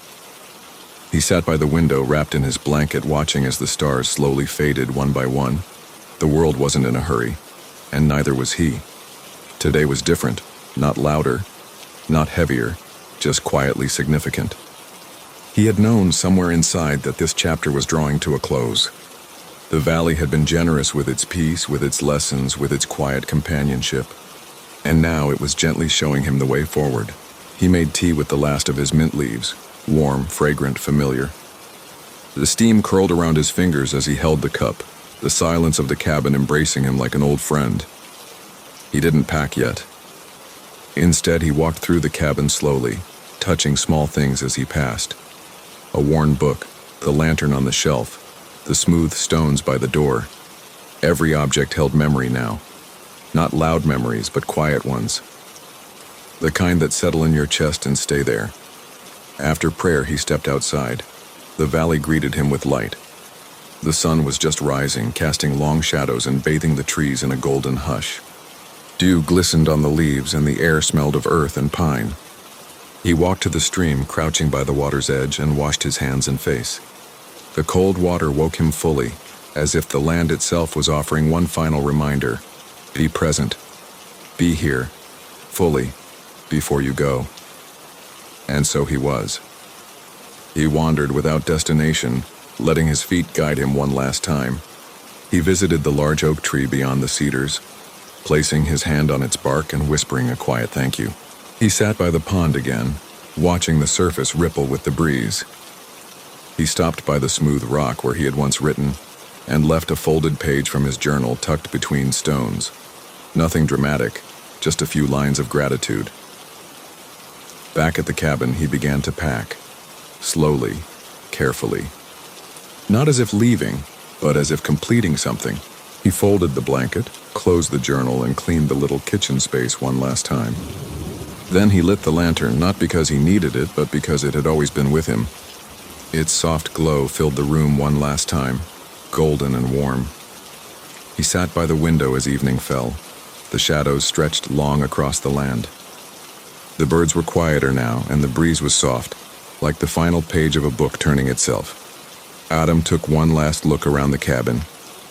He sat by the window, wrapped in his blanket, watching as the stars slowly faded one by one. The world wasn't in a hurry, and neither was he. Today was different, not louder, not heavier, just quietly significant. He had known somewhere inside that this chapter was drawing to a close. The valley had been generous with its peace, with its lessons, with its quiet companionship, and now it was gently showing him the way forward. He made tea with the last of his mint leaves, warm, fragrant, familiar. The steam curled around his fingers as he held the cup, the silence of the cabin embracing him like an old friend. He didn't pack yet. Instead, he walked through the cabin slowly, touching small things as he passed. A worn book, the lantern on the shelf, the smooth stones by the door. Every object held memory now. Not loud memories, but quiet ones. The kind that settle in your chest and stay there. After prayer, he stepped outside. The valley greeted him with light. The sun was just rising, casting long shadows and bathing the trees in a golden hush. Dew glistened on the leaves and the air smelled of earth and pine. He walked to the stream, crouching by the water's edge, and washed his hands and face. The cold water woke him fully, as if the land itself was offering one final reminder. Be present. Be here, fully, before you go. And so he was. He wandered without destination, letting his feet guide him one last time. He visited the large oak tree beyond the cedars, placing his hand on its bark and whispering a quiet thank you. He sat by the pond again, watching the surface ripple with the breeze. He stopped by the smooth rock where he had once written, and left a folded page from his journal tucked between stones. Nothing dramatic, just a few lines of gratitude. Back at the cabin, he began to pack, slowly, carefully. Not as if leaving, but as if completing something. He folded the blanket, closed the journal, and cleaned the little kitchen space one last time. Then he lit the lantern, not because he needed it, but because it had always been with him. Its soft glow filled the room one last time, golden and warm. He sat by the window as evening fell. The shadows stretched long across the land. The birds were quieter now, and the breeze was soft, like the final page of a book turning itself. Adam took one last look around the cabin.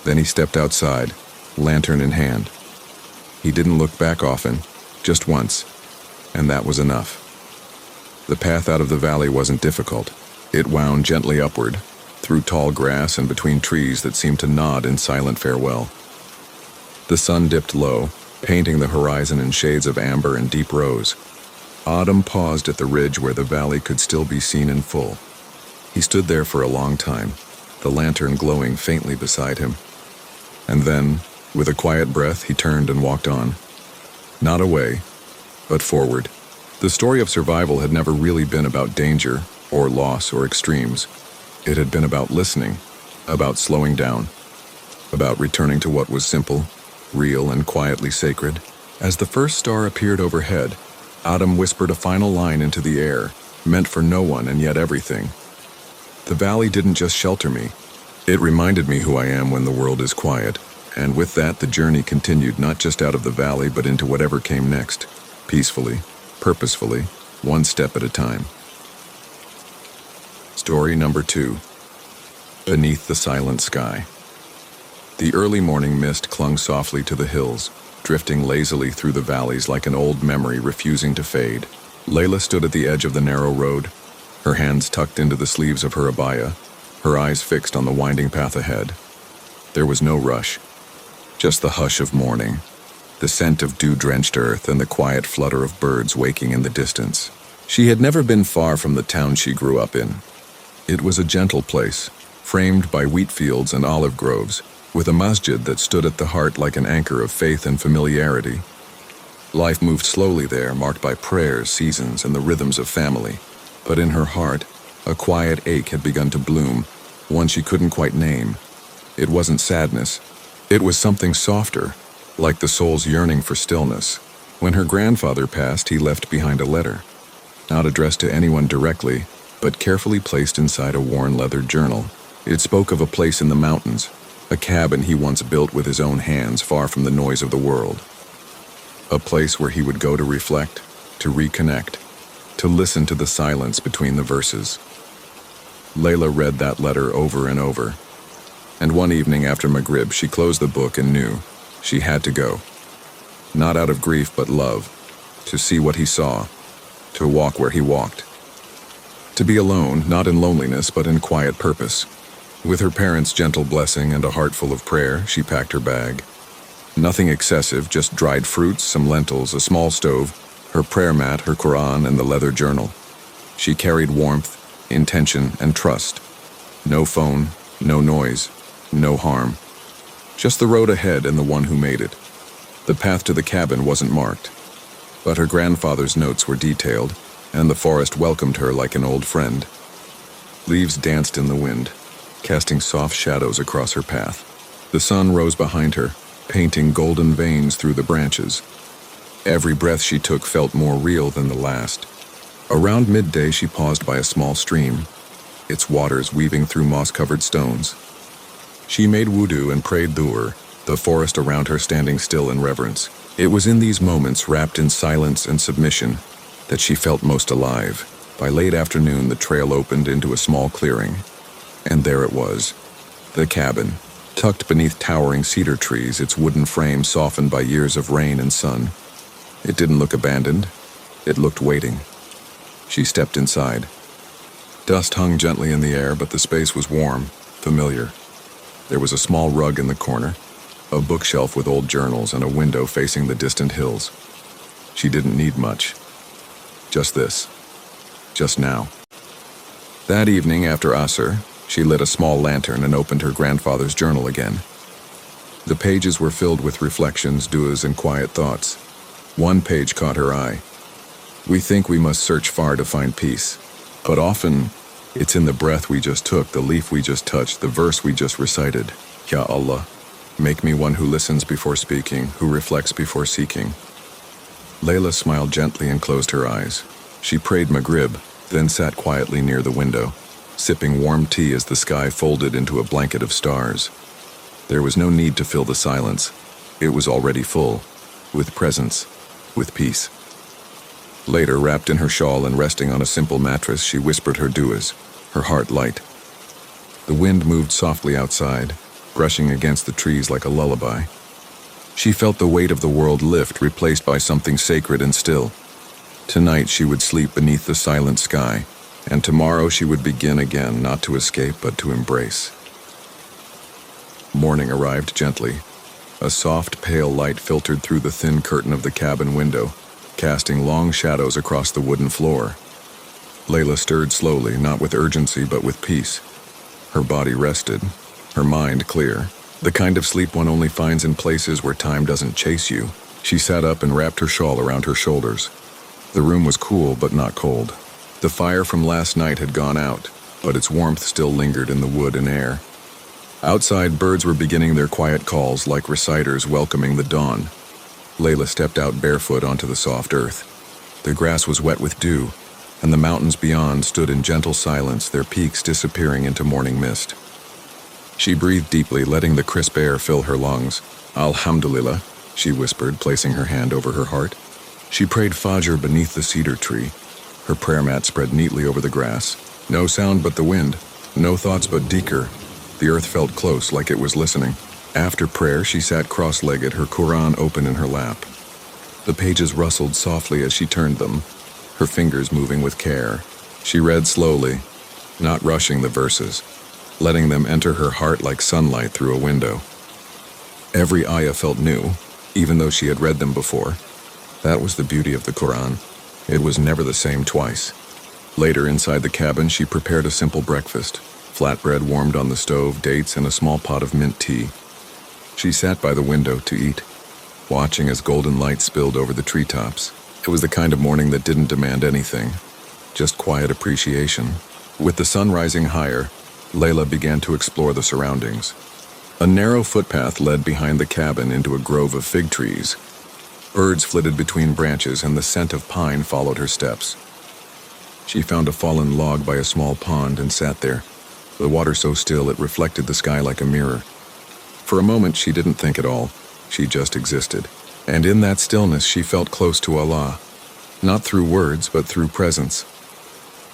Then he stepped outside, lantern in hand. He didn't look back often, just once, and that was enough. The path out of the valley wasn't difficult. It wound gently upward, through tall grass and between trees that seemed to nod in silent farewell. The sun dipped low, painting the horizon in shades of amber and deep rose. Autumn paused at the ridge where the valley could still be seen in full. He stood there for a long time, the lantern glowing faintly beside him. And then, with a quiet breath, he turned and walked on. Not away, but forward. The story of survival had never really been about danger, or loss, or extremes. It had been about listening, about slowing down, about returning to what was simple, real, and quietly sacred. As the first star appeared overhead, Adam whispered a final line into the air, meant for no one and yet everything. The valley didn't just shelter me. It reminded me who I am when the world is quiet, and with that the journey continued not just out of the valley but into whatever came next, peacefully, purposefully, one step at a time. Story number 2. Beneath the Silent Sky. The early morning mist clung softly to the hills, drifting lazily through the valleys like an old memory refusing to fade. Layla stood at the edge of the narrow road, her hands tucked into the sleeves of her abaya, her eyes fixed on the winding path ahead. There was no rush, just the hush of morning, the scent of dew-drenched earth and the quiet flutter of birds waking in the distance. She had never been far from the town she grew up in. It was a gentle place, framed by wheat fields and olive groves, with a masjid that stood at the heart like an anchor of faith and familiarity. Life moved slowly there, marked by prayers, seasons, and the rhythms of family. But in her heart, a quiet ache had begun to bloom, one she couldn't quite name. It wasn't sadness. It was something softer, like the soul's yearning for stillness. When her grandfather passed, he left behind a letter, not addressed to anyone directly, but carefully placed inside a worn leather journal. It spoke of a place in the mountains, a cabin he once built with his own hands far from the noise of the world. A place where he would go to reflect, to reconnect, to listen to the silence between the verses. Layla read that letter over and over, and one evening after Maghrib she closed the book and knew she had to go. Not out of grief but love, to see what he saw, to walk where he walked. To be alone, not in loneliness but in quiet purpose. With her parents' gentle blessing and a heart full of prayer, she packed her bag. Nothing excessive, just dried fruits, some lentils, a small stove, her prayer mat, her Quran, and the leather journal. She carried warmth, intention, and trust. No phone, no noise, no harm. Just the road ahead and the one who made it. The path to the cabin wasn't marked, but her grandfather's notes were detailed, and the forest welcomed her like an old friend. Leaves danced in the wind, casting soft shadows across her path. The sun rose behind her, painting golden veins through the branches. Every breath she took felt more real than the last. Around midday, she paused by a small stream, its waters weaving through moss-covered stones. She made wudu and prayed dhuhr, the forest around her standing still in reverence. It was in these moments, wrapped in silence and submission, that she felt most alive. By late afternoon, the trail opened into a small clearing, and there it was, the cabin, tucked beneath towering cedar trees, its wooden frame softened by years of rain and sun. It didn't look abandoned. It looked waiting. She stepped inside. Dust hung gently in the air, but the space was warm, familiar. There was a small rug in the corner, a bookshelf with old journals, and a window facing the distant hills. She didn't need much. Just this. Just now. That evening, after Asr, she lit a small lantern and opened her grandfather's journal again. The pages were filled with reflections, du'as, and quiet thoughts. One page caught her eye. We think we must search far to find peace, but often it's in the breath we just took, the leaf we just touched, the verse we just recited. Ya Allah, make me one who listens before speaking, who reflects before seeking. Layla smiled gently and closed her eyes. She prayed Maghrib, then sat quietly near the window, sipping warm tea as the sky folded into a blanket of stars. There was no need to fill the silence. It was already full, with presence, with peace. Later, wrapped in her shawl and resting on a simple mattress, she whispered her du'as, her heart light. The wind moved softly outside, brushing against the trees like a lullaby. She felt the weight of the world lift, replaced by something sacred and still. Tonight she would sleep beneath the silent sky, and tomorrow she would begin again, not to escape but to embrace. Morning arrived gently. A soft, pale light filtered through the thin curtain of the cabin window, casting long shadows across the wooden floor. Layla stirred slowly, not with urgency but with peace. Her body rested, her mind clear, the kind of sleep one only finds in places where time doesn't chase you. She sat up and wrapped her shawl around her shoulders. The room was cool but not cold. The fire from last night had gone out, but its warmth still lingered in the wood and air. Outside, birds were beginning their quiet calls like reciters welcoming the dawn. Layla stepped out barefoot onto the soft earth. The grass was wet with dew, and the mountains beyond stood in gentle silence, their peaks disappearing into morning mist. She breathed deeply, letting the crisp air fill her lungs. Alhamdulillah, she whispered, placing her hand over her heart. She prayed Fajr beneath the cedar tree, her prayer mat spread neatly over the grass. No sound but the wind, no thoughts but dhikr. The earth felt close, like it was listening. After prayer, she sat cross-legged, her Quran open in her lap. The pages rustled softly as she turned them, her fingers moving with care. She read slowly, not rushing the verses, letting them enter her heart like sunlight through a window. Every ayah felt new, even though she had read them before. That was the beauty of the Quran. It was never the same twice. Later, inside the cabin, she prepared a simple breakfast. Flatbread warmed on the stove, dates, and a small pot of mint tea. She sat by the window to eat, watching as golden light spilled over the treetops. It was the kind of morning that didn't demand anything, just quiet appreciation. With the sun rising higher, Layla began to explore the surroundings. A narrow footpath led behind the cabin into a grove of fig trees. Birds flitted between branches, and the scent of pine followed her steps. She found a fallen log by a small pond and sat there, the water so still it reflected the sky like a mirror. For a moment, she didn't think at all. She just existed. And in that stillness, she felt close to Allah, not through words, but through presence.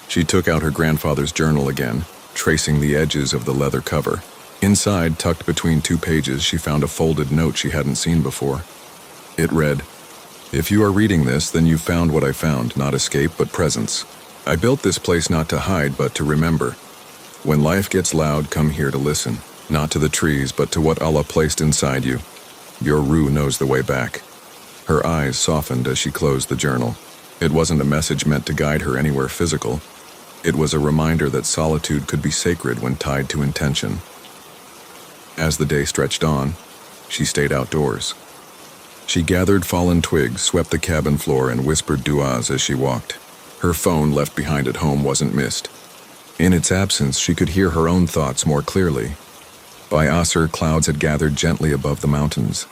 She took out her grandfather's journal again, tracing the edges of the leather cover. Inside, tucked between two pages, she found a folded note she hadn't seen before. It read, "If you are reading this, then you found what I found, not escape, but presence. I built this place not to hide, but to remember. When life gets loud, come here to listen, not to the trees, but to what Allah placed inside you. Your ruh knows the way back." Her eyes softened as she closed the journal. It wasn't a message meant to guide her anywhere physical. It was a reminder that solitude could be sacred when tied to intention. As the day stretched on, she stayed outdoors. She gathered fallen twigs, swept the cabin floor, and whispered du'as as she walked. Her phone left behind at home wasn't missed. In its absence, she could hear her own thoughts more clearly. By Asr, clouds had gathered gently above the mountains.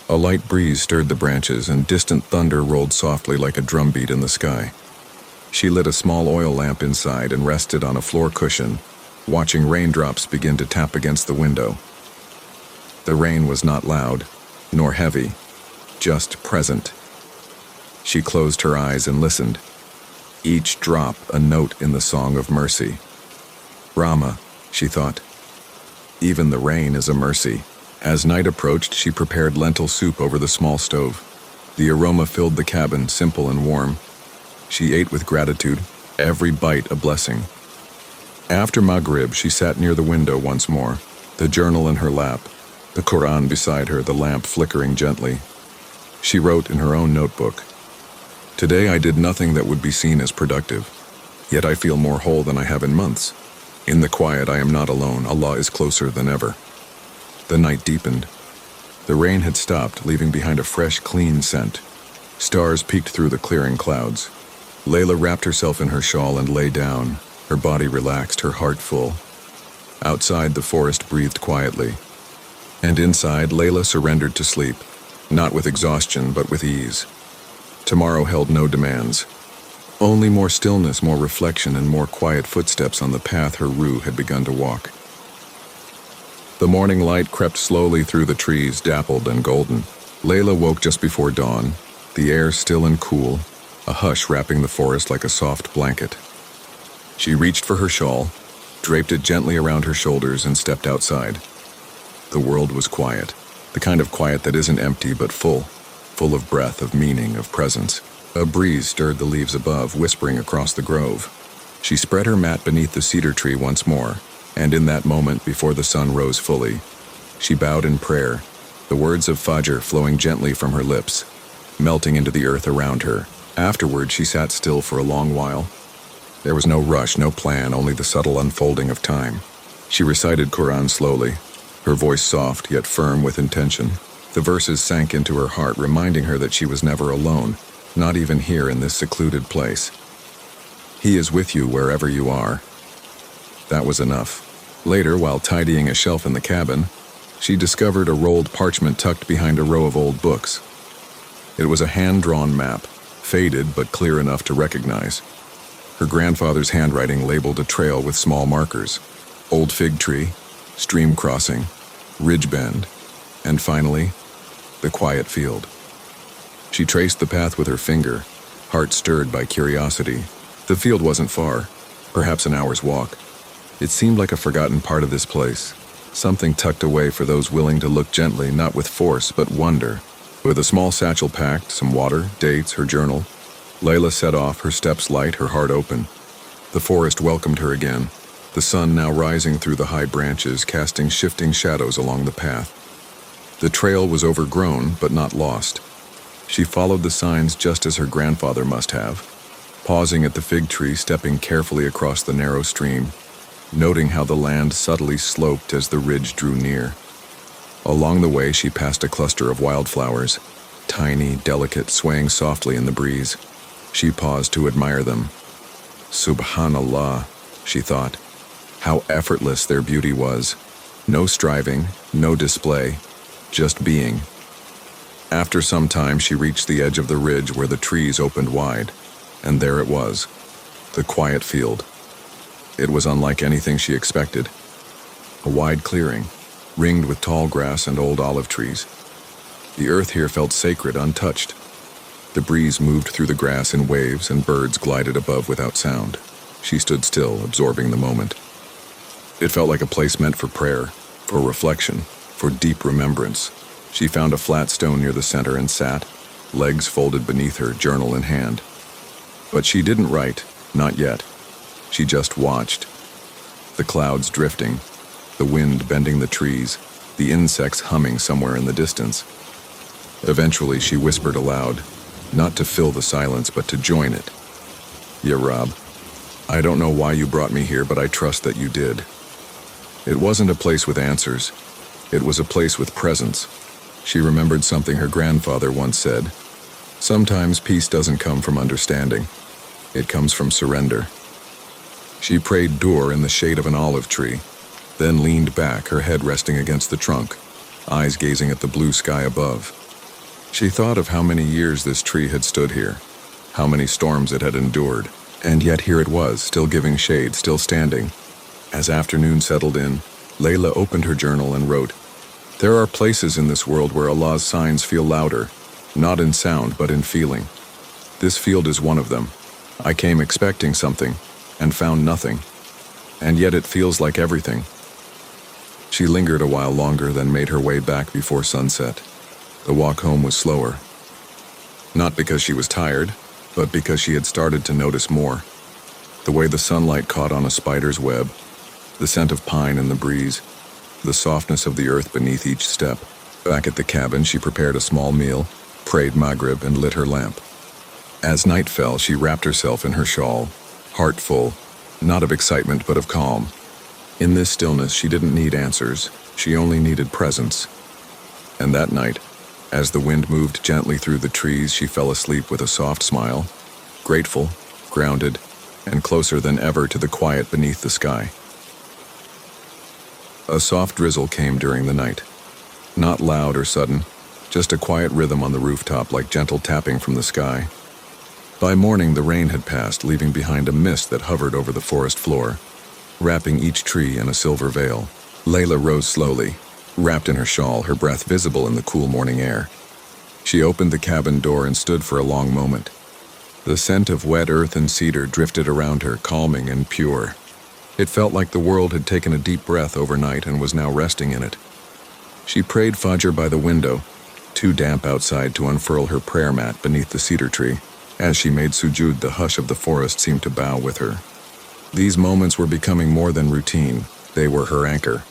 A light breeze stirred the branches, and distant thunder rolled softly like a drumbeat in the sky. She lit a small oil lamp inside and rested on a floor cushion, watching raindrops begin to tap against the window. The rain was not loud, nor heavy, just present. She closed her eyes and listened. Each drop a note in the song of mercy. Rama, she thought. Even the rain is a mercy. As night approached, she prepared lentil soup over the small stove. The aroma filled the cabin, simple and warm. She ate with gratitude, every bite a blessing. After Maghrib, she sat near the window once more, the journal in her lap, the Quran beside her, the lamp flickering gently. She wrote in her own notebook, "Today I did nothing that would be seen as productive, yet I feel more whole than I have in months. In the quiet, I am not alone. Allah is closer than ever." The night deepened. The rain had stopped, leaving behind a fresh, clean scent. Stars peeked through the clearing clouds. Layla wrapped herself in her shawl and lay down, her body relaxed, her heart full. Outside, the forest breathed quietly. And inside, Layla surrendered to sleep, not with exhaustion, but with ease. Tomorrow held no demands. Only more stillness, more reflection, and more quiet footsteps on the path her Ruh had begun to walk. The morning light crept slowly through the trees, dappled and golden. Layla woke just before dawn, the air still and cool, a hush wrapping the forest like a soft blanket. She reached for her shawl, draped it gently around her shoulders, and stepped outside. The world was quiet, the kind of quiet that isn't empty but full of breath, of meaning, of presence. A breeze stirred the leaves above, whispering across the grove. She spread her mat beneath the cedar tree once more, and in that moment, before the sun rose fully, she bowed in prayer, the words of Fajr flowing gently from her lips, melting into the earth around her. Afterward, she sat still for a long while. There was no rush, no plan, only the subtle unfolding of time. She recited Quran slowly, her voice soft yet firm with intention. The verses sank into her heart, reminding her that she was never alone, not even here in this secluded place. He is with you wherever you are. That was enough. Later, while tidying a shelf in the cabin, she discovered a rolled parchment tucked behind a row of old books. It was a hand-drawn map, faded but clear enough to recognize. Her grandfather's handwriting labeled a trail with small markers: old fig tree, stream crossing, ridge bend, and finally, the quiet field. She traced the path with her finger, heart stirred by curiosity. The field wasn't far, perhaps an hour's walk. It seemed like a forgotten part of this place, something tucked away for those willing to look gently, not with force, but wonder. With a small satchel packed, some water, dates, her journal, Layla set off, her steps light, her heart open. The forest welcomed her again, the sun now rising through the high branches, casting shifting shadows along the path. The trail was overgrown, but not lost. She followed the signs just as her grandfather must have, pausing at the fig tree, stepping carefully across the narrow stream, noting how the land subtly sloped as the ridge drew near. Along the way, she passed a cluster of wildflowers, tiny, delicate, swaying softly in the breeze. She paused to admire them. Subhanallah, she thought, how effortless their beauty was. No striving, no display, just being. After some time, she reached the edge of the ridge where the trees opened wide, and there it was, the quiet field. It was unlike anything she expected. A wide clearing, ringed with tall grass and old olive trees. The earth here felt sacred, untouched. The breeze moved through the grass in waves, and birds glided above without sound. She stood still, absorbing the moment. It felt like a place meant for prayer, for reflection, for deep remembrance. She found a flat stone near the center and sat, legs folded beneath her, journal in hand. But she didn't write, not yet. She just watched. The clouds drifting, the wind bending the trees, the insects humming somewhere in the distance. Eventually, she whispered aloud, not to fill the silence, but to join it. Yeah, Rob, I don't know why you brought me here, but I trust that you did. It wasn't a place with answers. It was a place with presence. She remembered something her grandfather once said. Sometimes peace doesn't come from understanding. It comes from surrender. She prayed dur in the shade of an olive tree, then leaned back, her head resting against the trunk, eyes gazing at the blue sky above. She thought of how many years this tree had stood here, how many storms it had endured, and yet here it was, still giving shade, still standing. As afternoon settled in, Layla opened her journal and wrote, "There are places in this world where Allah's signs feel louder, not in sound but in feeling. This field is one of them. I came expecting something, and found nothing. And yet it feels like everything." She lingered a while longer, then made her way back before sunset. The walk home was slower. Not because she was tired, but because she had started to notice more. The way the sunlight caught on a spider's web, the scent of pine in the breeze, the softness of the earth beneath each step. Back at the cabin, she prepared a small meal, prayed Maghrib, and lit her lamp. As night fell, she wrapped herself in her shawl, heart full, not of excitement but of calm. In this stillness, she didn't need answers, she only needed presence. And that night, as the wind moved gently through the trees, she fell asleep with a soft smile, grateful, grounded, and closer than ever to the quiet beneath the sky. A soft drizzle came during the night. Not loud or sudden, just a quiet rhythm on the rooftop like gentle tapping from the sky. By morning, the rain had passed, leaving behind a mist that hovered over the forest floor, wrapping each tree in a silver veil. Layla rose slowly, wrapped in her shawl, her breath visible in the cool morning air. She opened the cabin door and stood for a long moment. The scent of wet earth and cedar drifted around her, calming and pure. It felt like the world had taken a deep breath overnight and was now resting in it. She prayed Fajr by the window, too damp outside to unfurl her prayer mat beneath the cedar tree. As she made sujud, the hush of the forest seemed to bow with her. These moments were becoming more than routine. They were her anchor,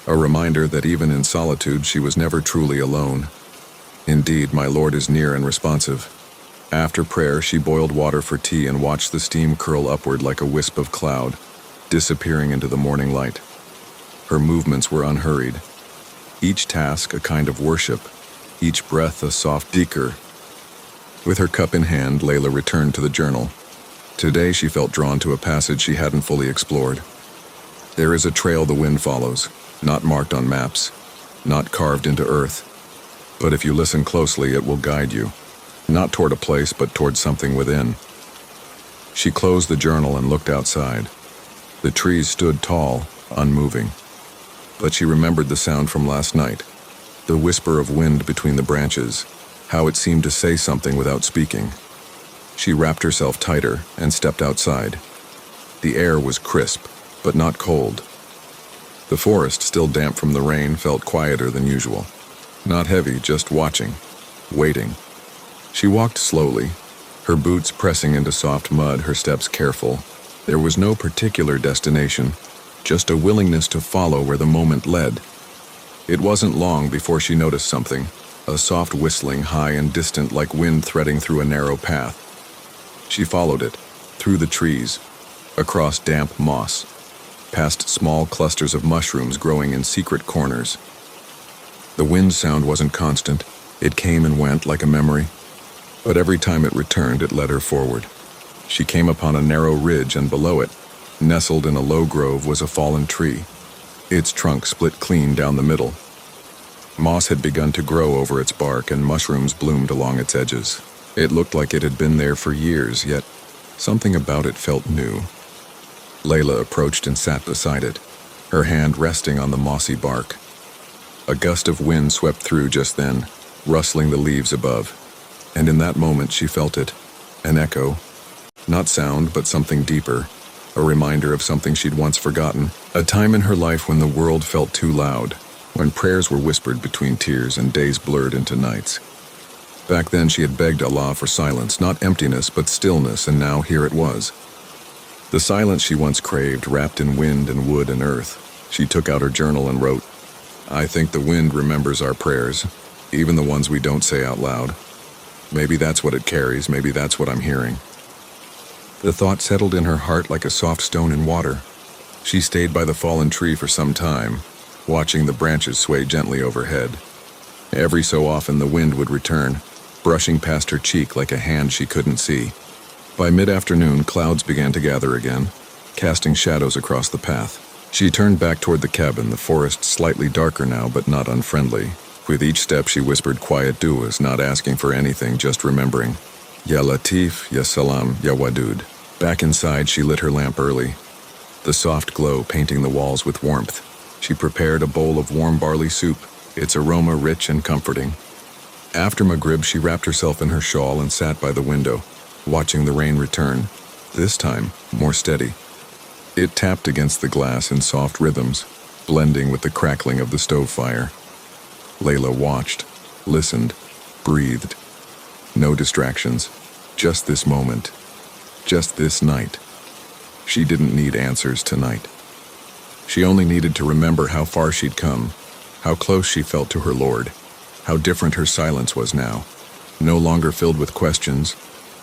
a reminder that even in solitude she was never truly alone. Indeed, my Lord is near and responsive. After prayer, she boiled water for tea and watched the steam curl upward like a wisp of cloud, disappearing into the morning light. Her movements were unhurried. Each task a kind of worship, each breath a soft dhikr. With her cup in hand, Layla returned to the journal. Today she felt drawn to a passage she hadn't fully explored. There is a trail the wind follows, not marked on maps, not carved into earth. But if you listen closely, it will guide you, not toward a place, but toward something within. She closed the journal and looked outside. The trees stood tall, unmoving. But she remembered the sound from last night, the whisper of wind between the branches, how it seemed to say something without speaking. She wrapped herself tighter and stepped outside. The air was crisp, but not cold. The forest, still damp from the rain, felt quieter than usual. Not heavy, just watching, waiting. She walked slowly, her boots pressing into soft mud, her steps careful. There was no particular destination, just a willingness to follow where the moment led. It wasn't long before she noticed something, a soft whistling, high and distant like wind threading through a narrow path. She followed it, through the trees, across damp moss, past small clusters of mushrooms growing in secret corners. The wind sound wasn't constant. It came and went like a memory. But every time it returned, it led her forward. She came upon a narrow ridge, and below it, nestled in a low grove, was a fallen tree. Its trunk split clean down the middle. Moss had begun to grow over its bark, and mushrooms bloomed along its edges. It looked like it had been there for years, yet something about it felt new. Layla approached and sat beside it, her hand resting on the mossy bark. A gust of wind swept through just then, rustling the leaves above, and in that moment she felt it, an echo, not sound but something deeper, a reminder of something she'd once forgotten, a time in her life when the world felt too loud, when prayers were whispered between tears and days blurred into nights. Back then she had begged Allah for silence, not emptiness but stillness, and now here it was. The silence she once craved, wrapped in wind and wood and earth. She took out her journal and wrote, "I think the wind remembers our prayers, even the ones we don't say out loud." Maybe that's what it carries, maybe that's what I'm hearing. The thought settled in her heart like a soft stone in water. She stayed by the fallen tree for some time, watching the branches sway gently overhead. Every so often the wind would return, brushing past her cheek like a hand she couldn't see. By mid-afternoon, clouds began to gather again, casting shadows across the path. She turned back toward the cabin, the forest slightly darker now but not unfriendly. With each step she whispered quiet duas, not asking for anything, just remembering. Ya Latif, Ya Salam, Ya Wadud. Back inside, she lit her lamp early, the soft glow painting the walls with warmth. She prepared a bowl of warm barley soup, its aroma rich and comforting. After Maghrib, she wrapped herself in her shawl and sat by the window, watching the rain return, this time more steady. It tapped against the glass in soft rhythms, blending with the crackling of the stove fire. Layla watched, listened, breathed. No distractions, just this moment, just this night. She didn't need answers tonight. She only needed to remember how far she'd come, how close she felt to her Lord, how different her silence was now, no longer filled with questions,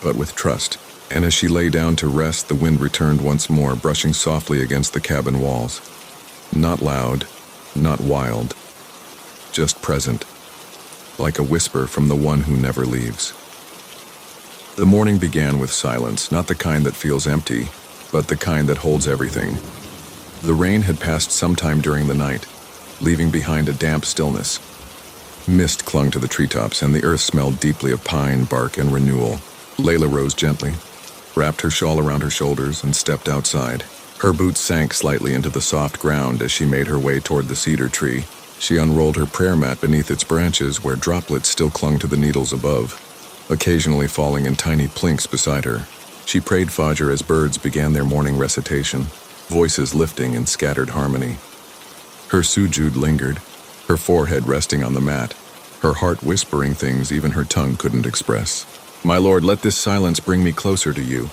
but with trust. And as she lay down to rest, the wind returned once more, brushing softly against the cabin walls. Not loud, not wild, just present, like a whisper from the one who never leaves. The morning began with silence, not the kind that feels empty, but the kind that holds everything. The rain had passed sometime during the night, leaving behind a damp stillness. Mist clung to the treetops, and the earth smelled deeply of pine, bark, and renewal. Layla rose gently, wrapped her shawl around her shoulders, and stepped outside. Her boots sank slightly into the soft ground as she made her way toward the cedar tree. She unrolled her prayer mat beneath its branches, where droplets still clung to the needles above, occasionally falling in tiny plinks beside her. She prayed Fajr as birds began their morning recitation, voices lifting in scattered harmony. Her sujud lingered, her forehead resting on the mat, her heart whispering things even her tongue couldn't express. My Lord, let this silence bring me closer to you.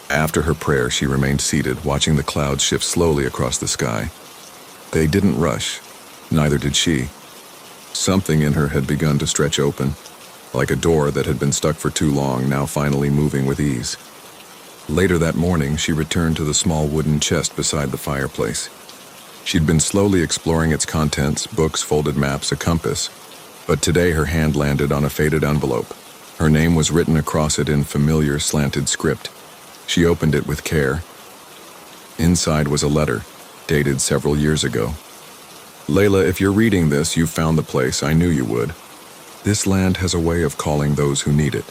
After her prayer, she remained seated, watching the clouds shift slowly across the sky. They didn't rush. Neither did she. Something in her had begun to stretch open, like a door that had been stuck for too long, now finally moving with ease. Later that morning, she returned to the small wooden chest beside the fireplace. She'd been slowly exploring its contents, books, folded maps, a compass, but today her hand landed on a faded envelope. Her name was written across it in familiar slanted script. She opened it with care. Inside was a letter, dated several years ago. Layla, if you're reading this, you've found the place I knew you would. This land has a way of calling those who need it.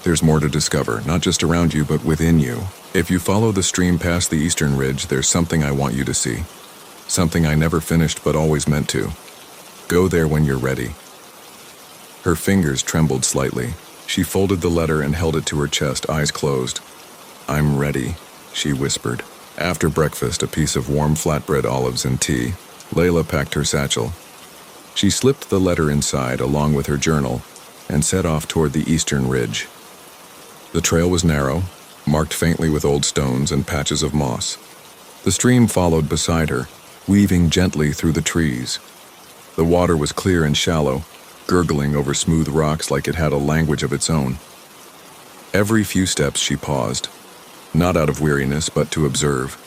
There's more to discover, not just around you, but within you. If you follow the stream past the eastern ridge, there's something I want you to see. Something I never finished but always meant to. Go there when you're ready. Her fingers trembled slightly. She folded the letter and held it to her chest, eyes closed. I'm ready, she whispered. After breakfast, a piece of warm flatbread, olives, and tea, Layla packed her satchel. She slipped the letter inside along with her journal and set off toward the eastern ridge. The trail was narrow, marked faintly with old stones and patches of moss. The stream followed beside her, weaving gently through the trees. The water was clear and shallow, gurgling over smooth rocks like it had a language of its own. Every few steps she paused, not out of weariness but to observe.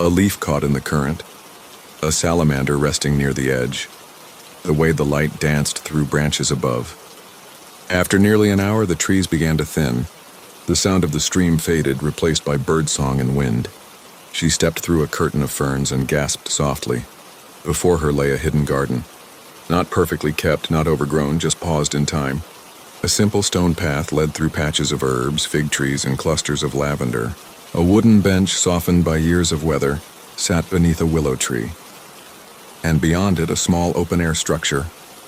A leaf caught in the current, a salamander resting near the edge, the way the light danced through branches above. After nearly an hour, the trees began to thin. The sound of the stream faded, replaced by birdsong and wind. She stepped through a curtain of ferns and gasped softly. Before her lay a hidden garden. Not perfectly kept, not overgrown, just paused in time. A simple stone path led through patches of herbs, fig trees, and clusters of lavender. A wooden bench, softened by years of weather, sat beneath a willow tree. And beyond it, a small open-air structure.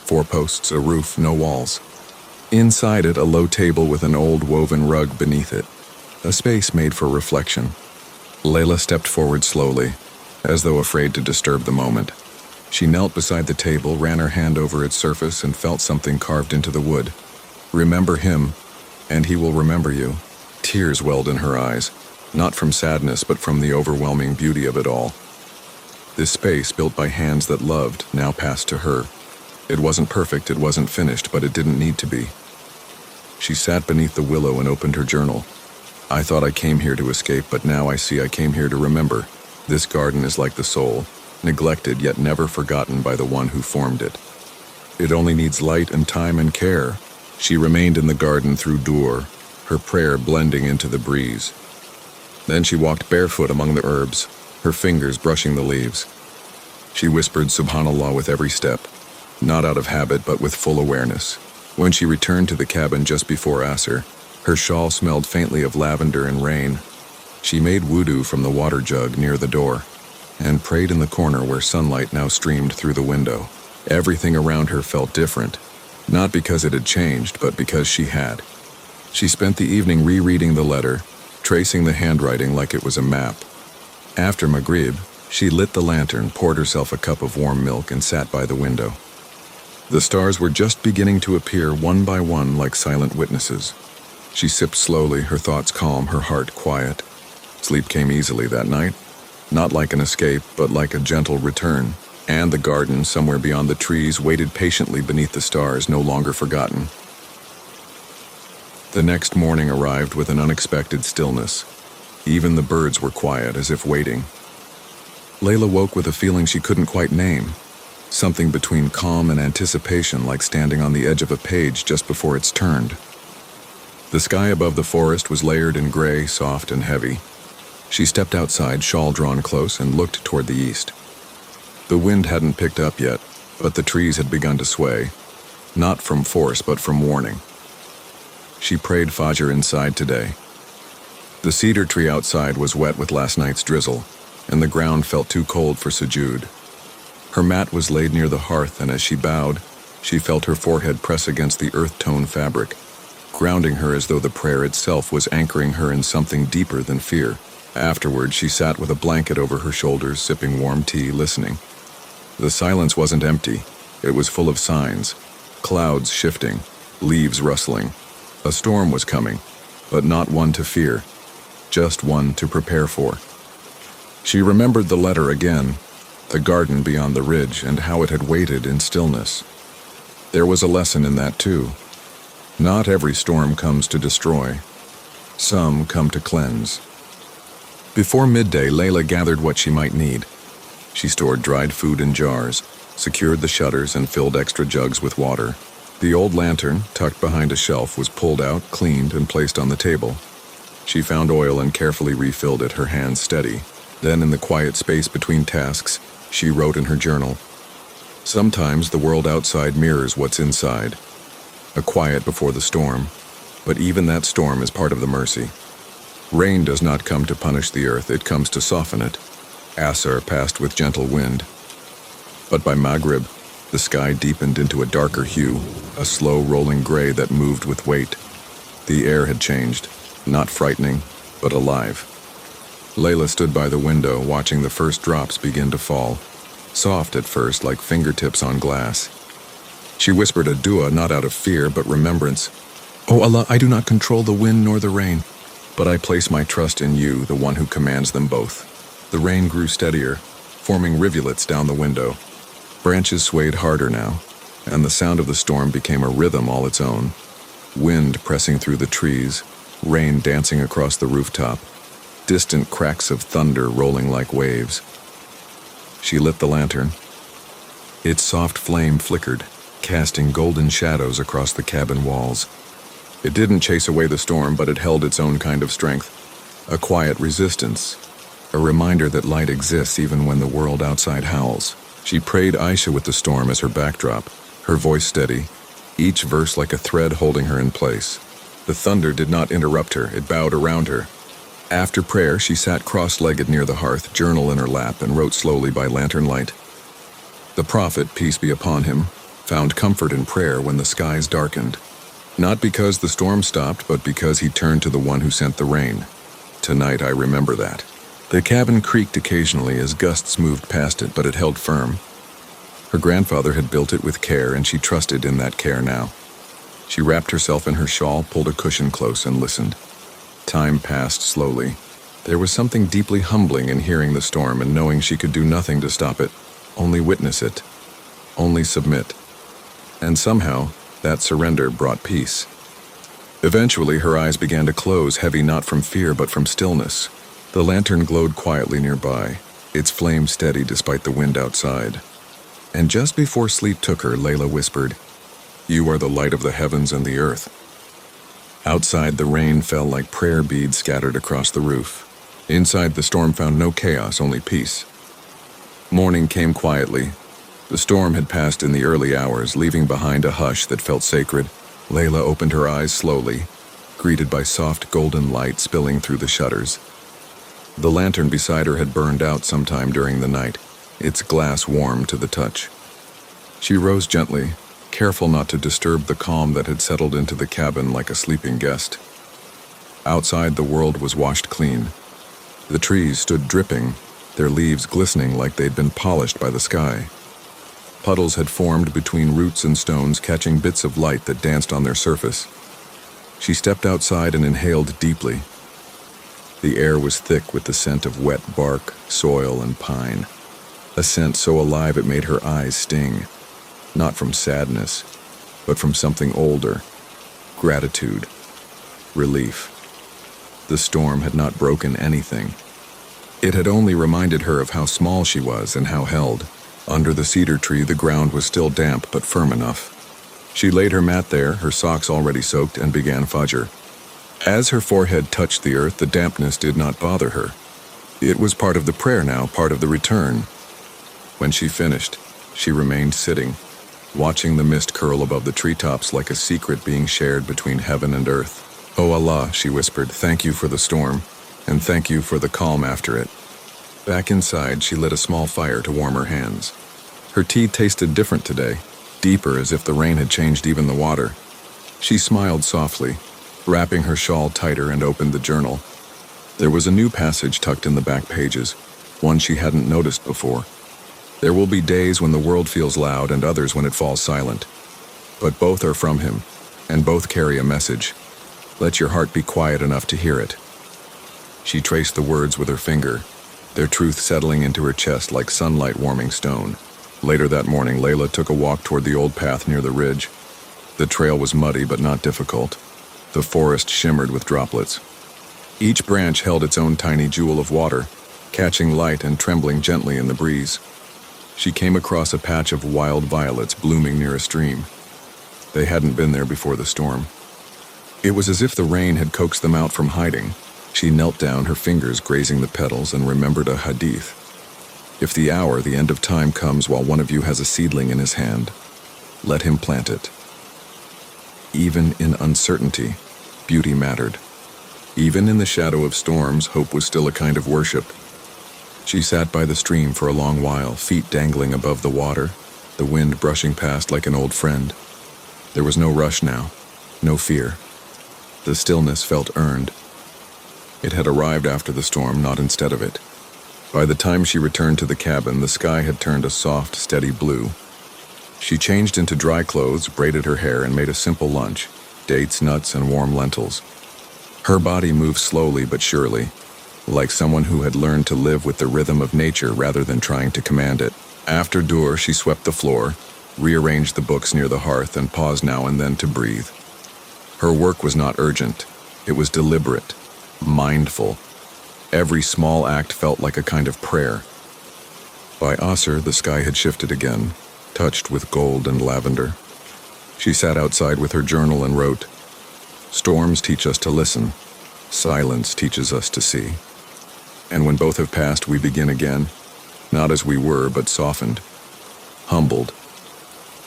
4 posts, a roof, no walls. Inside it, a low table with an old woven rug beneath it. A space made for reflection. Layla stepped forward slowly, as though afraid to disturb the moment. She knelt beside the table, ran her hand over its surface, and felt something carved into the wood. Remember him, and he will remember you. Tears welled in her eyes, not from sadness, but from the overwhelming beauty of it all. This space, built by hands that loved, now passed to her. It wasn't perfect, it wasn't finished, but it didn't need to be. She sat beneath the willow and opened her journal. I thought I came here to escape, but now I see I came here to remember. This garden is like the soul, neglected yet never forgotten by the one who formed it. It only needs light and time and care. She remained in the garden through Dur, her prayer blending into the breeze. Then she walked barefoot among the herbs, her fingers brushing the leaves. She whispered Subhanallah with every step, not out of habit but with full awareness. When she returned to the cabin just before Asr, her shawl smelled faintly of lavender and rain. She made wudu from the water jug near the door and prayed in the corner where sunlight now streamed through the window. Everything around her felt different, not because it had changed, but because she had. She spent the evening rereading the letter, tracing the handwriting like it was a map. After Maghrib, she lit the lantern, poured herself a cup of warm milk, and sat by the window. The stars were just beginning to appear one by one like silent witnesses. She sipped slowly, her thoughts calm, her heart quiet. Sleep came easily that night, not like an escape, but like a gentle return. And the garden, somewhere beyond the trees, waited patiently beneath the stars, no longer forgotten. The next morning arrived with an unexpected stillness. Even the birds were quiet, as if waiting. Layla woke with a feeling she couldn't quite name. Something between calm and anticipation, like standing on the edge of a page just before it's turned. The sky above the forest was layered in gray, soft and heavy. She stepped outside, shawl drawn close, and looked toward the east. The wind hadn't picked up yet, but the trees had begun to sway, not from force but from warning. She prayed Fajr inside today. The cedar tree outside was wet with last night's drizzle, and the ground felt too cold for sujood. Her mat was laid near the hearth, and as she bowed, she felt her forehead press against the earth-tone fabric, grounding her as though the prayer itself was anchoring her in something deeper than fear. Afterward, she sat with a blanket over her shoulders, sipping warm tea, listening. The silence wasn't empty. It was full of signs. Clouds shifting, leaves rustling. A storm was coming, but not one to fear, just one to prepare for. She remembered the letter again, the garden beyond the ridge, and how it had waited in stillness. There was a lesson in that too. Not every storm comes to destroy. Some come to cleanse. Before midday, Layla gathered what she might need. She stored dried food in jars, secured the shutters, and filled extra jugs with water. The old lantern, tucked behind a shelf, was pulled out, cleaned, and placed on the table. She found oil and carefully refilled it, her hands steady. Then, in the quiet space between tasks, she wrote in her journal. Sometimes the world outside mirrors what's inside. A quiet before the storm, but even that storm is part of the mercy. Rain does not come to punish the earth, it comes to soften it. Asr passed with gentle wind. But by Maghrib, the sky deepened into a darker hue, a slow rolling gray that moved with weight. The air had changed, not frightening, but alive. Layla stood by the window, watching the first drops begin to fall, soft at first, like fingertips on glass. She whispered a dua, not out of fear, but remembrance. "O Allah, I do not control the wind nor the rain, but I place my trust in you, the one who commands them both." The rain grew steadier, forming rivulets down the window. Branches swayed harder now, and the sound of the storm became a rhythm all its own. Wind pressing through the trees, rain dancing across the rooftop, distant cracks of thunder rolling like waves. She lit the lantern. Its soft flame flickered, casting golden shadows across the cabin walls. It didn't chase away the storm, but it held its own kind of strength, a quiet resistance, a reminder that light exists even when the world outside howls. She prayed Aisha with the storm as her backdrop, her voice steady, each verse like a thread holding her in place. The thunder did not interrupt her, it bowed around her. After prayer, she sat cross-legged near the hearth, journal in her lap, and wrote slowly by lantern light. The Prophet, peace be upon him, found comfort in prayer when the skies darkened. Not because the storm stopped, but because he turned to the one who sent the rain. Tonight I remember that. The cabin creaked occasionally as gusts moved past it, but it held firm. Her grandfather had built it with care, and she trusted in that care now. She wrapped herself in her shawl, pulled a cushion close, and listened. Time passed slowly. There was something deeply humbling in hearing the storm and knowing she could do nothing to stop it, only witness it, only submit. And somehow, that surrender brought peace. Eventually, her eyes began to close, heavy not from fear but from stillness. The lantern glowed quietly nearby, its flame steady despite the wind outside. And just before sleep took her, Layla whispered, "You are the light of the heavens and the earth." Outside, the rain fell like prayer beads scattered across the roof. Inside, the storm found no chaos, only peace. Morning came quietly. The storm had passed in the early hours, leaving behind a hush that felt sacred. Layla opened her eyes slowly, greeted by soft golden light spilling through the shutters. The lantern beside her had burned out sometime during the night, its glass warm to the touch. She rose gently, careful not to disturb the calm that had settled into the cabin like a sleeping guest. Outside, the world was washed clean. The trees stood dripping, their leaves glistening like they'd been polished by the sky. Puddles had formed between roots and stones, catching bits of light that danced on their surface. She stepped outside and inhaled deeply. The air was thick with the scent of wet bark, soil, and pine. A scent so alive it made her eyes sting, not from sadness, but from something older, gratitude, relief. The storm had not broken anything. It had only reminded her of how small she was and how held. Under the cedar tree, the ground was still damp but firm enough. She laid her mat there, her socks already soaked, and began Fajr. As her forehead touched the earth, the dampness did not bother her. It was part of the prayer now, part of the return. When she finished, she remained sitting, watching the mist curl above the treetops like a secret being shared between heaven and earth. "Oh Allah," she whispered, "thank you for the storm, and thank you for the calm after it." Back inside, she lit a small fire to warm her hands. Her tea tasted different today, deeper as if the rain had changed even the water. She smiled softly, wrapping her shawl tighter, and opened the journal. There was a new passage tucked in the back pages, one she hadn't noticed before. There will be days when the world feels loud and others when it falls silent. But both are from him, and both carry a message. Let your heart be quiet enough to hear it. She traced the words with her finger, their truth settling into her chest like sunlight warming stone. Later that morning, Layla took a walk toward the old path near the ridge. The trail was muddy but not difficult. The forest shimmered with droplets. Each branch held its own tiny jewel of water, catching light and trembling gently in the breeze. She came across a patch of wild violets blooming near a stream. They hadn't been there before the storm. It was as if the rain had coaxed them out from hiding. She knelt down, her fingers grazing the petals, and remembered a hadith. If the hour, the end of time, comes while one of you has a seedling in his hand, let him plant it. Even in uncertainty, beauty mattered. Even in the shadow of storms, hope was still a kind of worship. She sat by the stream for a long while, feet dangling above the water, the wind brushing past like an old friend. There was no rush now, no fear. The stillness felt earned. It had arrived after the storm, not instead of it. By the time she returned to the cabin, the sky had turned a soft, steady blue. She changed into dry clothes, braided her hair, and made a simple lunch, dates, nuts, and warm lentils. Her body moved slowly but surely, like someone who had learned to live with the rhythm of nature rather than trying to command it. After dur, she swept the floor, rearranged the books near the hearth, and paused now and then to breathe. Her work was not urgent. It was deliberate, mindful. Every small act felt like a kind of prayer. By Asr, the sky had shifted again, touched with gold and lavender. She sat outside with her journal and wrote, "Storms teach us to listen. Silence teaches us to see. And when both have passed, we begin again, not as we were, but softened, humbled,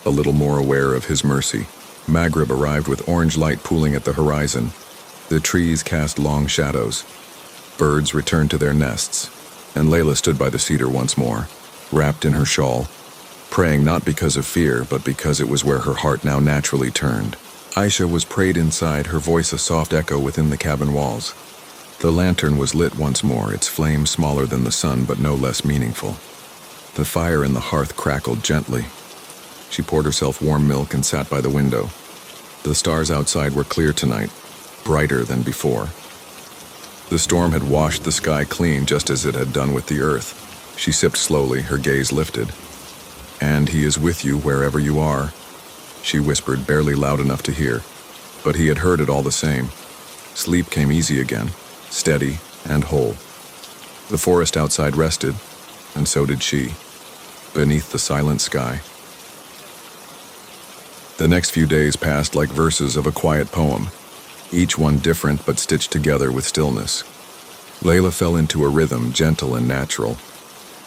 a little more aware of his mercy." Maghrib arrived with orange light pooling at the horizon. The trees cast long shadows. Birds returned to their nests, and Layla stood by the cedar once more, wrapped in her shawl, praying not because of fear, but because it was where her heart now naturally turned. Aisha was prayed inside, her voice a soft echo within the cabin walls. The lantern was lit once more, its flame smaller than the sun, but no less meaningful. The fire in the hearth crackled gently. She poured herself warm milk and sat by the window. The stars outside were clear tonight, brighter than before. The storm had washed the sky clean just as it had done with the earth. She sipped slowly, her gaze lifted. "And he is with you wherever you are," she whispered, barely loud enough to hear. but he had heard it all the same. Sleep came easy again, steady and whole. The forest outside rested, and so did she, beneath the silent sky. The next few days passed like verses of a quiet poem, each one different but stitched together with stillness. Layla fell into a rhythm, gentle and natural.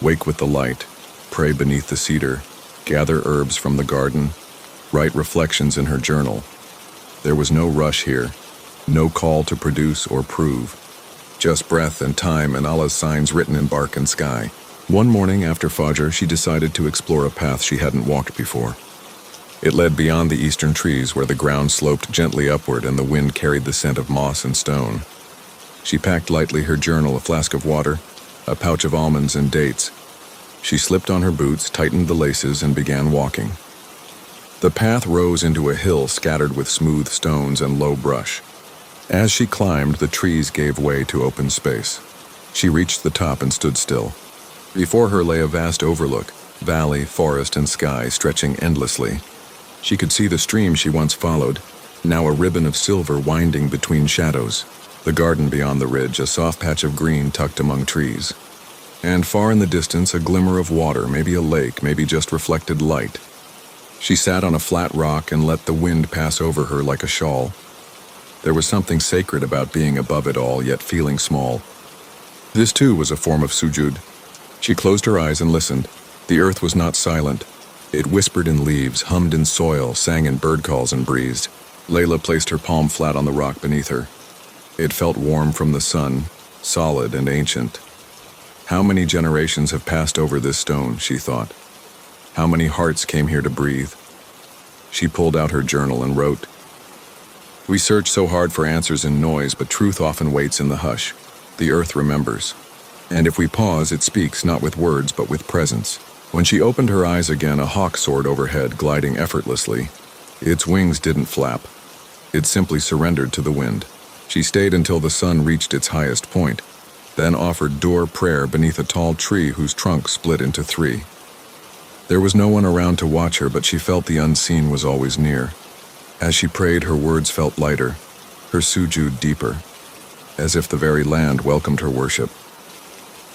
Wake with the light, pray beneath the cedar, gather herbs from the garden, write reflections in her journal. There was no rush here, no call to produce or prove. Just breath and time and Allah's signs written in bark and sky. One morning after Fajr, she decided to explore a path she hadn't walked before. It led beyond the eastern trees where the ground sloped gently upward and the wind carried the scent of moss and stone. She packed lightly her journal, a flask of water, a pouch of almonds and dates. She slipped on her boots, tightened the laces, and began walking. The path rose into a hill scattered with smooth stones and low brush. As she climbed, the trees gave way to open space. She reached the top and stood still. Before her lay a vast overlook, valley, forest, and sky stretching endlessly. She could see the stream she once followed, now a ribbon of silver winding between shadows. The garden beyond the ridge, a soft patch of green tucked among trees. And far in the distance, a glimmer of water, maybe a lake, maybe just reflected light. She sat on a flat rock and let the wind pass over her like a shawl. There was something sacred about being above it all, yet feeling small. This too was a form of sujud. She closed her eyes and listened. The earth was not silent. It whispered in leaves, hummed in soil, sang in bird calls and breezed. Layla placed her palm flat on the rock beneath her. It felt warm from the sun, solid and ancient. How many generations have passed over this stone, she thought. How many hearts came here to breathe? She pulled out her journal and wrote, "We search so hard for answers in noise, but truth often waits in the hush. The earth remembers. And if we pause, it speaks not with words, but with presence." When she opened her eyes again, a hawk soared overhead, gliding effortlessly. Its wings didn't flap. It simply surrendered to the wind. She stayed until the sun reached its highest point, then offered Dur prayer beneath a tall tree whose trunk split into three. There was no one around to watch her, but she felt the unseen was always near. As she prayed, her words felt lighter, her sujud deeper, as if the very land welcomed her worship.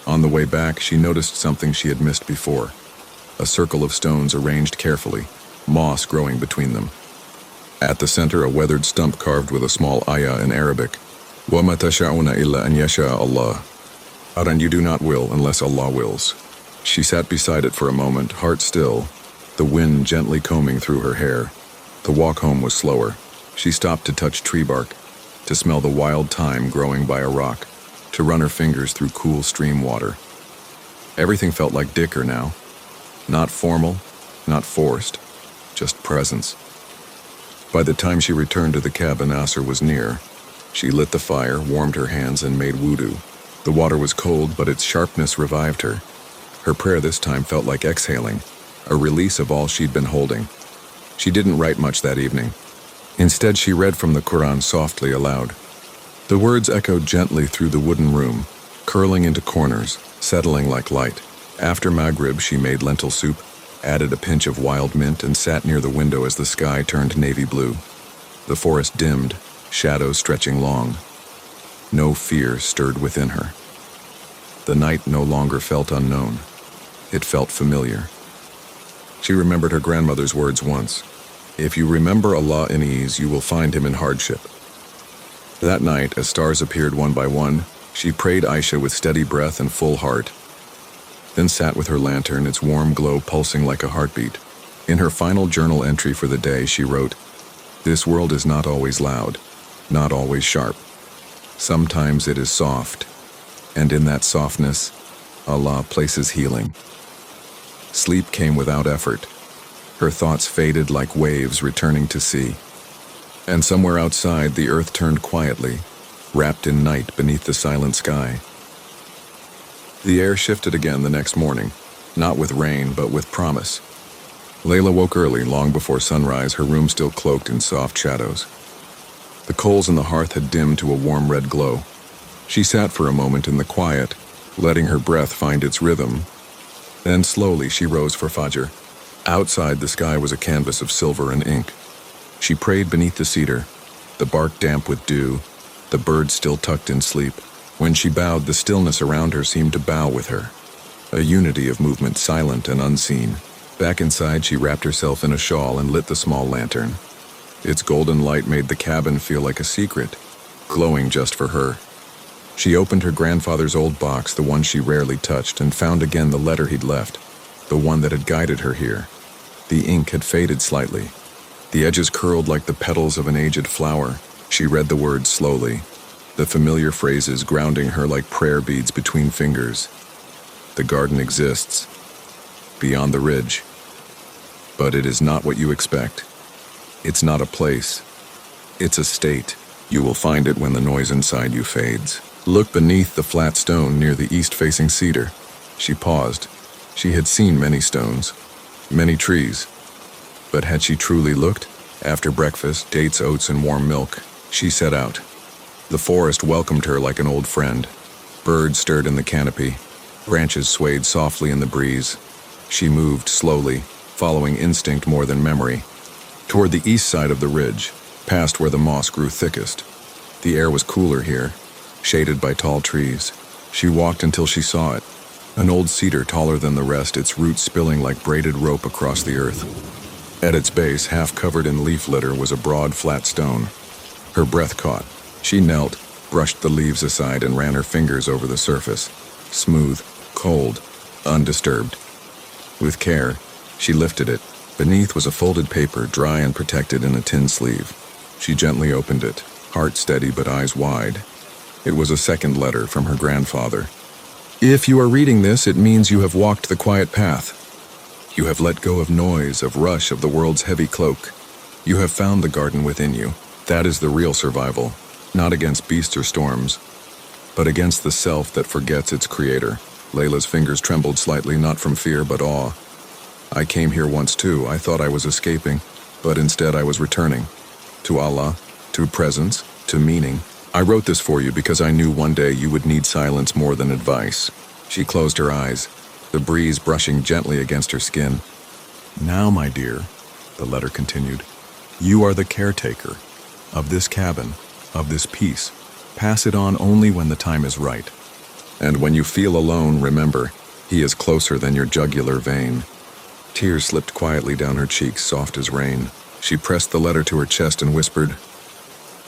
On the way back, she noticed something she had missed before. A circle of stones arranged carefully, moss growing between them. At the center, a weathered stump carved with a small ayah in Arabic. وَمَا تَشَاءُونَ إِلَّا أَن يَشَاءَ اللَّهُ. And you do not will unless Allah wills. She sat beside it for a moment, heart still, the wind gently combing through her hair. The walk home was slower. She stopped to touch tree bark, to smell the wild thyme growing by a rock, to run her fingers through cool stream water. Everything felt like dhikr now. Not formal, not forced, just presence. By the time she returned to the cabin, Asr was near. She lit the fire, warmed her hands, and made wudu. The water was cold, but its sharpness revived her. Her prayer this time felt like exhaling, a release of all she'd been holding. She didn't write much that evening. Instead, she read from the Quran softly aloud. The words echoed gently through the wooden room, curling into corners, settling like light. After Maghrib, she made lentil soup, added a pinch of wild mint, and sat near the window as the sky turned navy blue. The forest dimmed, shadows stretching long. No fear stirred within her. The night no longer felt unknown. It felt familiar. She remembered her grandmother's words once. "If you remember Allah in ease, you will find him in hardship." That night, as stars appeared one by one, she prayed Aisha with steady breath and full heart, then sat with her lantern, its warm glow pulsing like a heartbeat. In her final journal entry for the day, she wrote, "This world is not always loud, not always sharp. Sometimes it is soft, and in that softness, Allah places healing." Sleep came without effort. Her thoughts faded like waves returning to sea. And somewhere outside, the earth turned quietly, wrapped in night beneath the silent sky. The air shifted again the next morning, not with rain, but with promise. Layla woke early, long before sunrise, her room still cloaked in soft shadows. The coals in the hearth had dimmed to a warm red glow. She sat for a moment in the quiet, letting her breath find its rhythm. Then slowly she rose for Fajr. Outside, the sky was a canvas of silver and ink. She prayed beneath the cedar, the bark damp with dew, the birds still tucked in sleep. When she bowed, the stillness around her seemed to bow with her. A unity of movement, silent and unseen. Back inside, she wrapped herself in a shawl and lit the small lantern. Its golden light made the cabin feel like a secret, glowing just for her. She opened her grandfather's old box, the one she rarely touched, and found again the letter he'd left, the one that had guided her here. The ink had faded slightly. The edges curled like the petals of an aged flower. She read the words slowly, the familiar phrases grounding her like prayer beads between fingers. The garden exists, beyond the ridge. But it is not what you expect. It's not a place. It's a state. You will find it when the noise inside you fades. Look beneath the flat stone near the east-facing cedar. She paused. She had seen many stones, many trees. But had she truly looked? After breakfast, dates, oats, and warm milk, she set out. The forest welcomed her like an old friend. Birds stirred in the canopy. Branches swayed softly in the breeze. She moved slowly, following instinct more than memory, toward the east side of the ridge, past where the moss grew thickest. The air was cooler here, shaded by tall trees. She walked until she saw it, an old cedar taller than the rest, its roots spilling like braided rope across the earth. At its base, half covered in leaf litter, was a broad, flat stone. Her breath caught. She knelt, brushed the leaves aside, and ran her fingers over the surface. Smooth, cold, undisturbed. With care, she lifted it. Beneath was a folded paper, dry and protected in a tin sleeve. She gently opened it, heart steady but eyes wide. It was a second letter from her grandfather. If you are reading this, it means you have walked the quiet path. You have let go of noise, of rush, of the world's heavy cloak. You have found the garden within you. That is the real survival, not against beasts or storms, but against the self that forgets its creator. Layla's fingers trembled slightly, not from fear but awe. I came here once too. I thought I was escaping, but instead I was returning. To Allah, to presence, to meaning. I wrote this for you because I knew one day you would need silence more than advice. She closed her eyes, the breeze brushing gently against her skin. Now, my dear, the letter continued, you are the caretaker of this cabin, of this peace. Pass it on only when the time is right. And when you feel alone, remember, he is closer than your jugular vein. Tears slipped quietly down her cheeks, soft as rain. She pressed the letter to her chest and whispered,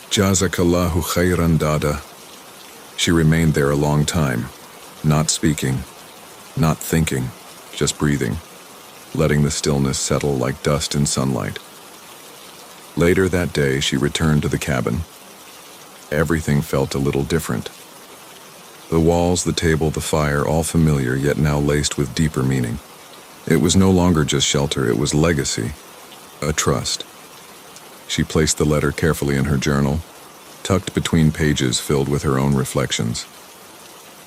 Jazakallahu khairan dada. She remained there a long time, not speaking, not thinking, just breathing, letting the stillness settle like dust in sunlight. Later that day, she returned to the cabin. Everything felt a little different. The walls, the table, the fire, all familiar, yet now laced with deeper meaning. It was no longer just shelter, it was legacy, a trust. She placed the letter carefully in her journal, tucked between pages filled with her own reflections.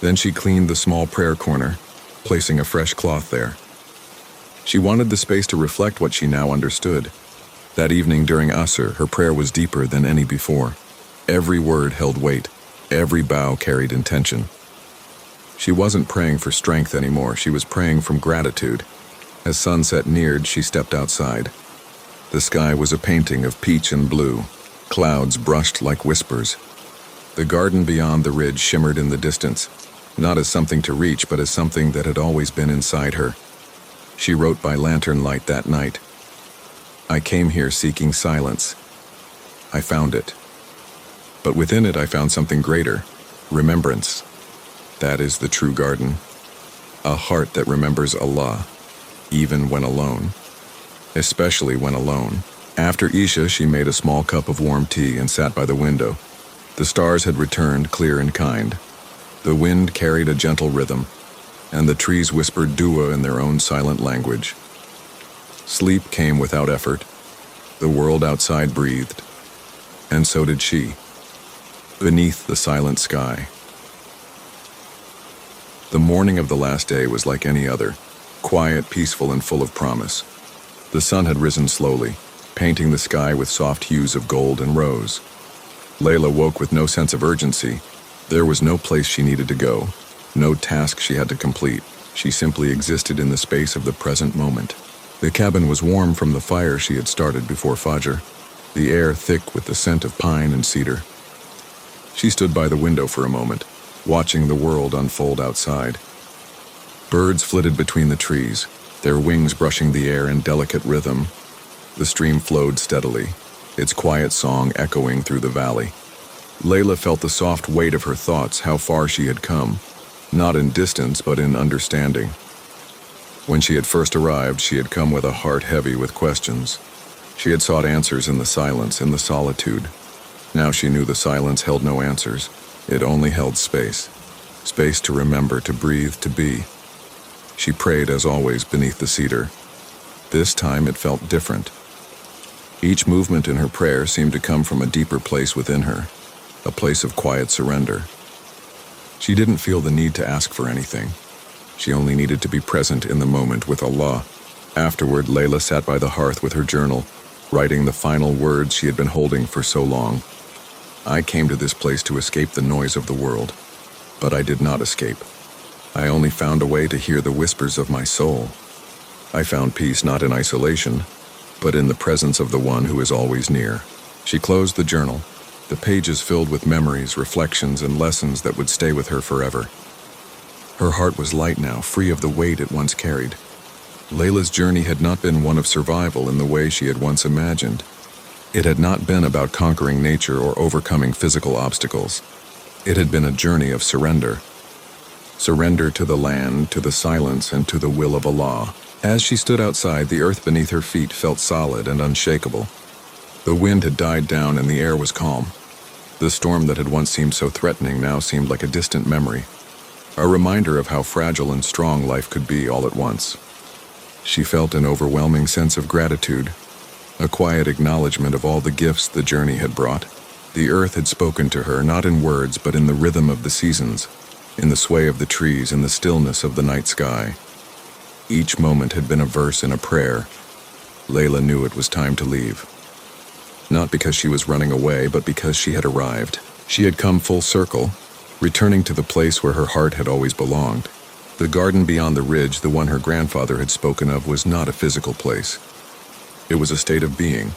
Then she cleaned the small prayer corner, placing a fresh cloth there. She wanted the space to reflect what she now understood. That evening during Asr, her prayer was deeper than any before. Every word held weight. Every bow carried intention. She wasn't praying for strength anymore. She was praying from gratitude. As sunset neared, she stepped outside. The sky was a painting of peach and blue. Clouds brushed like whispers. The garden beyond the ridge shimmered in the distance, not as something to reach, but as something that had always been inside her. She wrote by lantern light that night, I came here seeking silence. I found it. But within it I found something greater, remembrance. That is the true garden. A heart that remembers Allah, even when alone. Especially when alone. After Isha, she made a small cup of warm tea and sat by the window. The stars had returned, clear and kind. The wind carried a gentle rhythm, and the trees whispered dua in their own silent language. Sleep came without effort. The world outside breathed, and so did she, beneath the silent sky. The morning of the last day was like any other, quiet, peaceful, and full of promise. The sun had risen slowly, painting the sky with soft hues of gold and rose. Layla woke with no sense of urgency. There was no place she needed to go, no task she had to complete. She simply existed in the space of the present moment. The cabin was warm from the fire she had started before Fajr. the air thick with the scent of pine and cedar. She stood by the window for a moment, watching the world unfold outside. Birds flitted between the trees, their wings brushing the air in delicate rhythm. The stream flowed steadily, its quiet song echoing through the valley. Layla felt the soft weight of her thoughts, how far she had come, not in distance but in understanding. When she had first arrived, she had come with a heart heavy with questions. She had sought answers in the silence, in the solitude. Now she knew the silence held no answers. It only held space. Space to remember, to breathe, to be. She prayed as always beneath the cedar. This time it felt different. Each movement in her prayer seemed to come from a deeper place within her, a place of quiet surrender. She didn't feel the need to ask for anything. She only needed to be present in the moment with Allah. Afterward, Layla sat by the hearth with her journal, writing the final words she had been holding for so long. I came to this place to escape the noise of the world, but I did not escape. I only found a way to hear the whispers of my soul. I found peace not in isolation, but in the presence of the one who is always near. She closed the journal, the pages filled with memories, reflections, and lessons that would stay with her forever. Her heart was light now, free of the weight it once carried. Layla's journey had not been one of survival in the way she had once imagined. It had not been about conquering nature or overcoming physical obstacles. It had been a journey of surrender. Surrender to the land, to the silence, and to the will of Allah. As she stood outside, the earth beneath her feet felt solid and unshakable. The wind had died down and the air was calm. The storm that had once seemed so threatening now seemed like a distant memory, a reminder of how fragile and strong life could be all at once. She felt an overwhelming sense of gratitude, a quiet acknowledgement of all the gifts the journey had brought. The earth had spoken to her, not in words, but in the rhythm of the seasons, in the sway of the trees, in the stillness of the night sky. Each moment had been a verse in a prayer. Layla knew it was time to leave. Not because she was running away, but because she had arrived. She had come full circle, returning to the place where her heart had always belonged. The garden beyond the ridge, the one her grandfather had spoken of, was not a physical place. It was a state of being,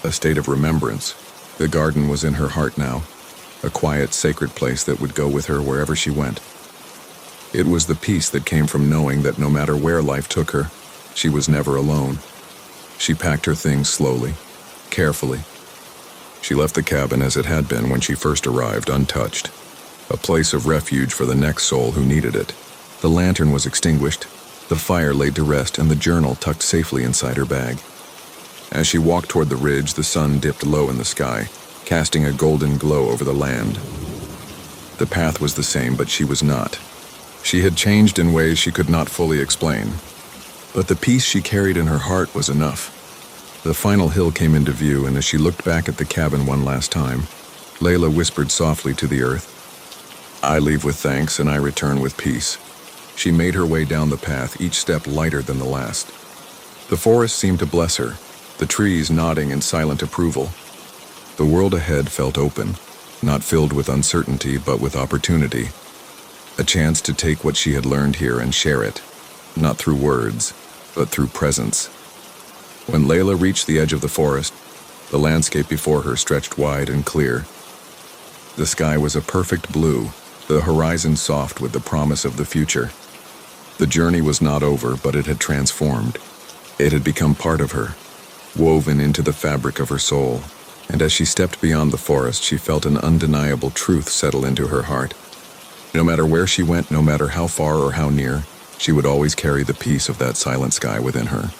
a state of remembrance. The garden was in her heart now, a quiet, sacred place that would go with her wherever she went. It was the peace that came from knowing that no matter where life took her, she was never alone. She packed her things slowly, carefully. She left the cabin as it had been when she first arrived, untouched, a place of refuge for the next soul who needed it. The lantern was extinguished, the fire laid to rest, and the journal tucked safely inside her bag. As she walked toward the ridge, the sun dipped low in the sky, casting a golden glow over the land. The path was the same, but she was not. She had changed in ways she could not fully explain. But the peace she carried in her heart was enough. The final hill came into view, and as she looked back at the cabin one last time, Layla whispered softly to the earth, "I leave with thanks and I return with peace." She made her way down the path, each step lighter than the last. The forest seemed to bless her, the trees nodding in silent approval. The world ahead felt open, not filled with uncertainty but with opportunity. A chance to take what she had learned here and share it, not through words, but through presence. When Layla reached the edge of the forest, the landscape before her stretched wide and clear. The sky was a perfect blue, the horizon soft with the promise of the future. The journey was not over, but it had transformed. It had become part of her, woven into the fabric of her soul. And as she stepped beyond the forest, she felt an undeniable truth settle into her heart. No matter where she went, no matter how far or how near, she would always carry the peace of that silent sky within her.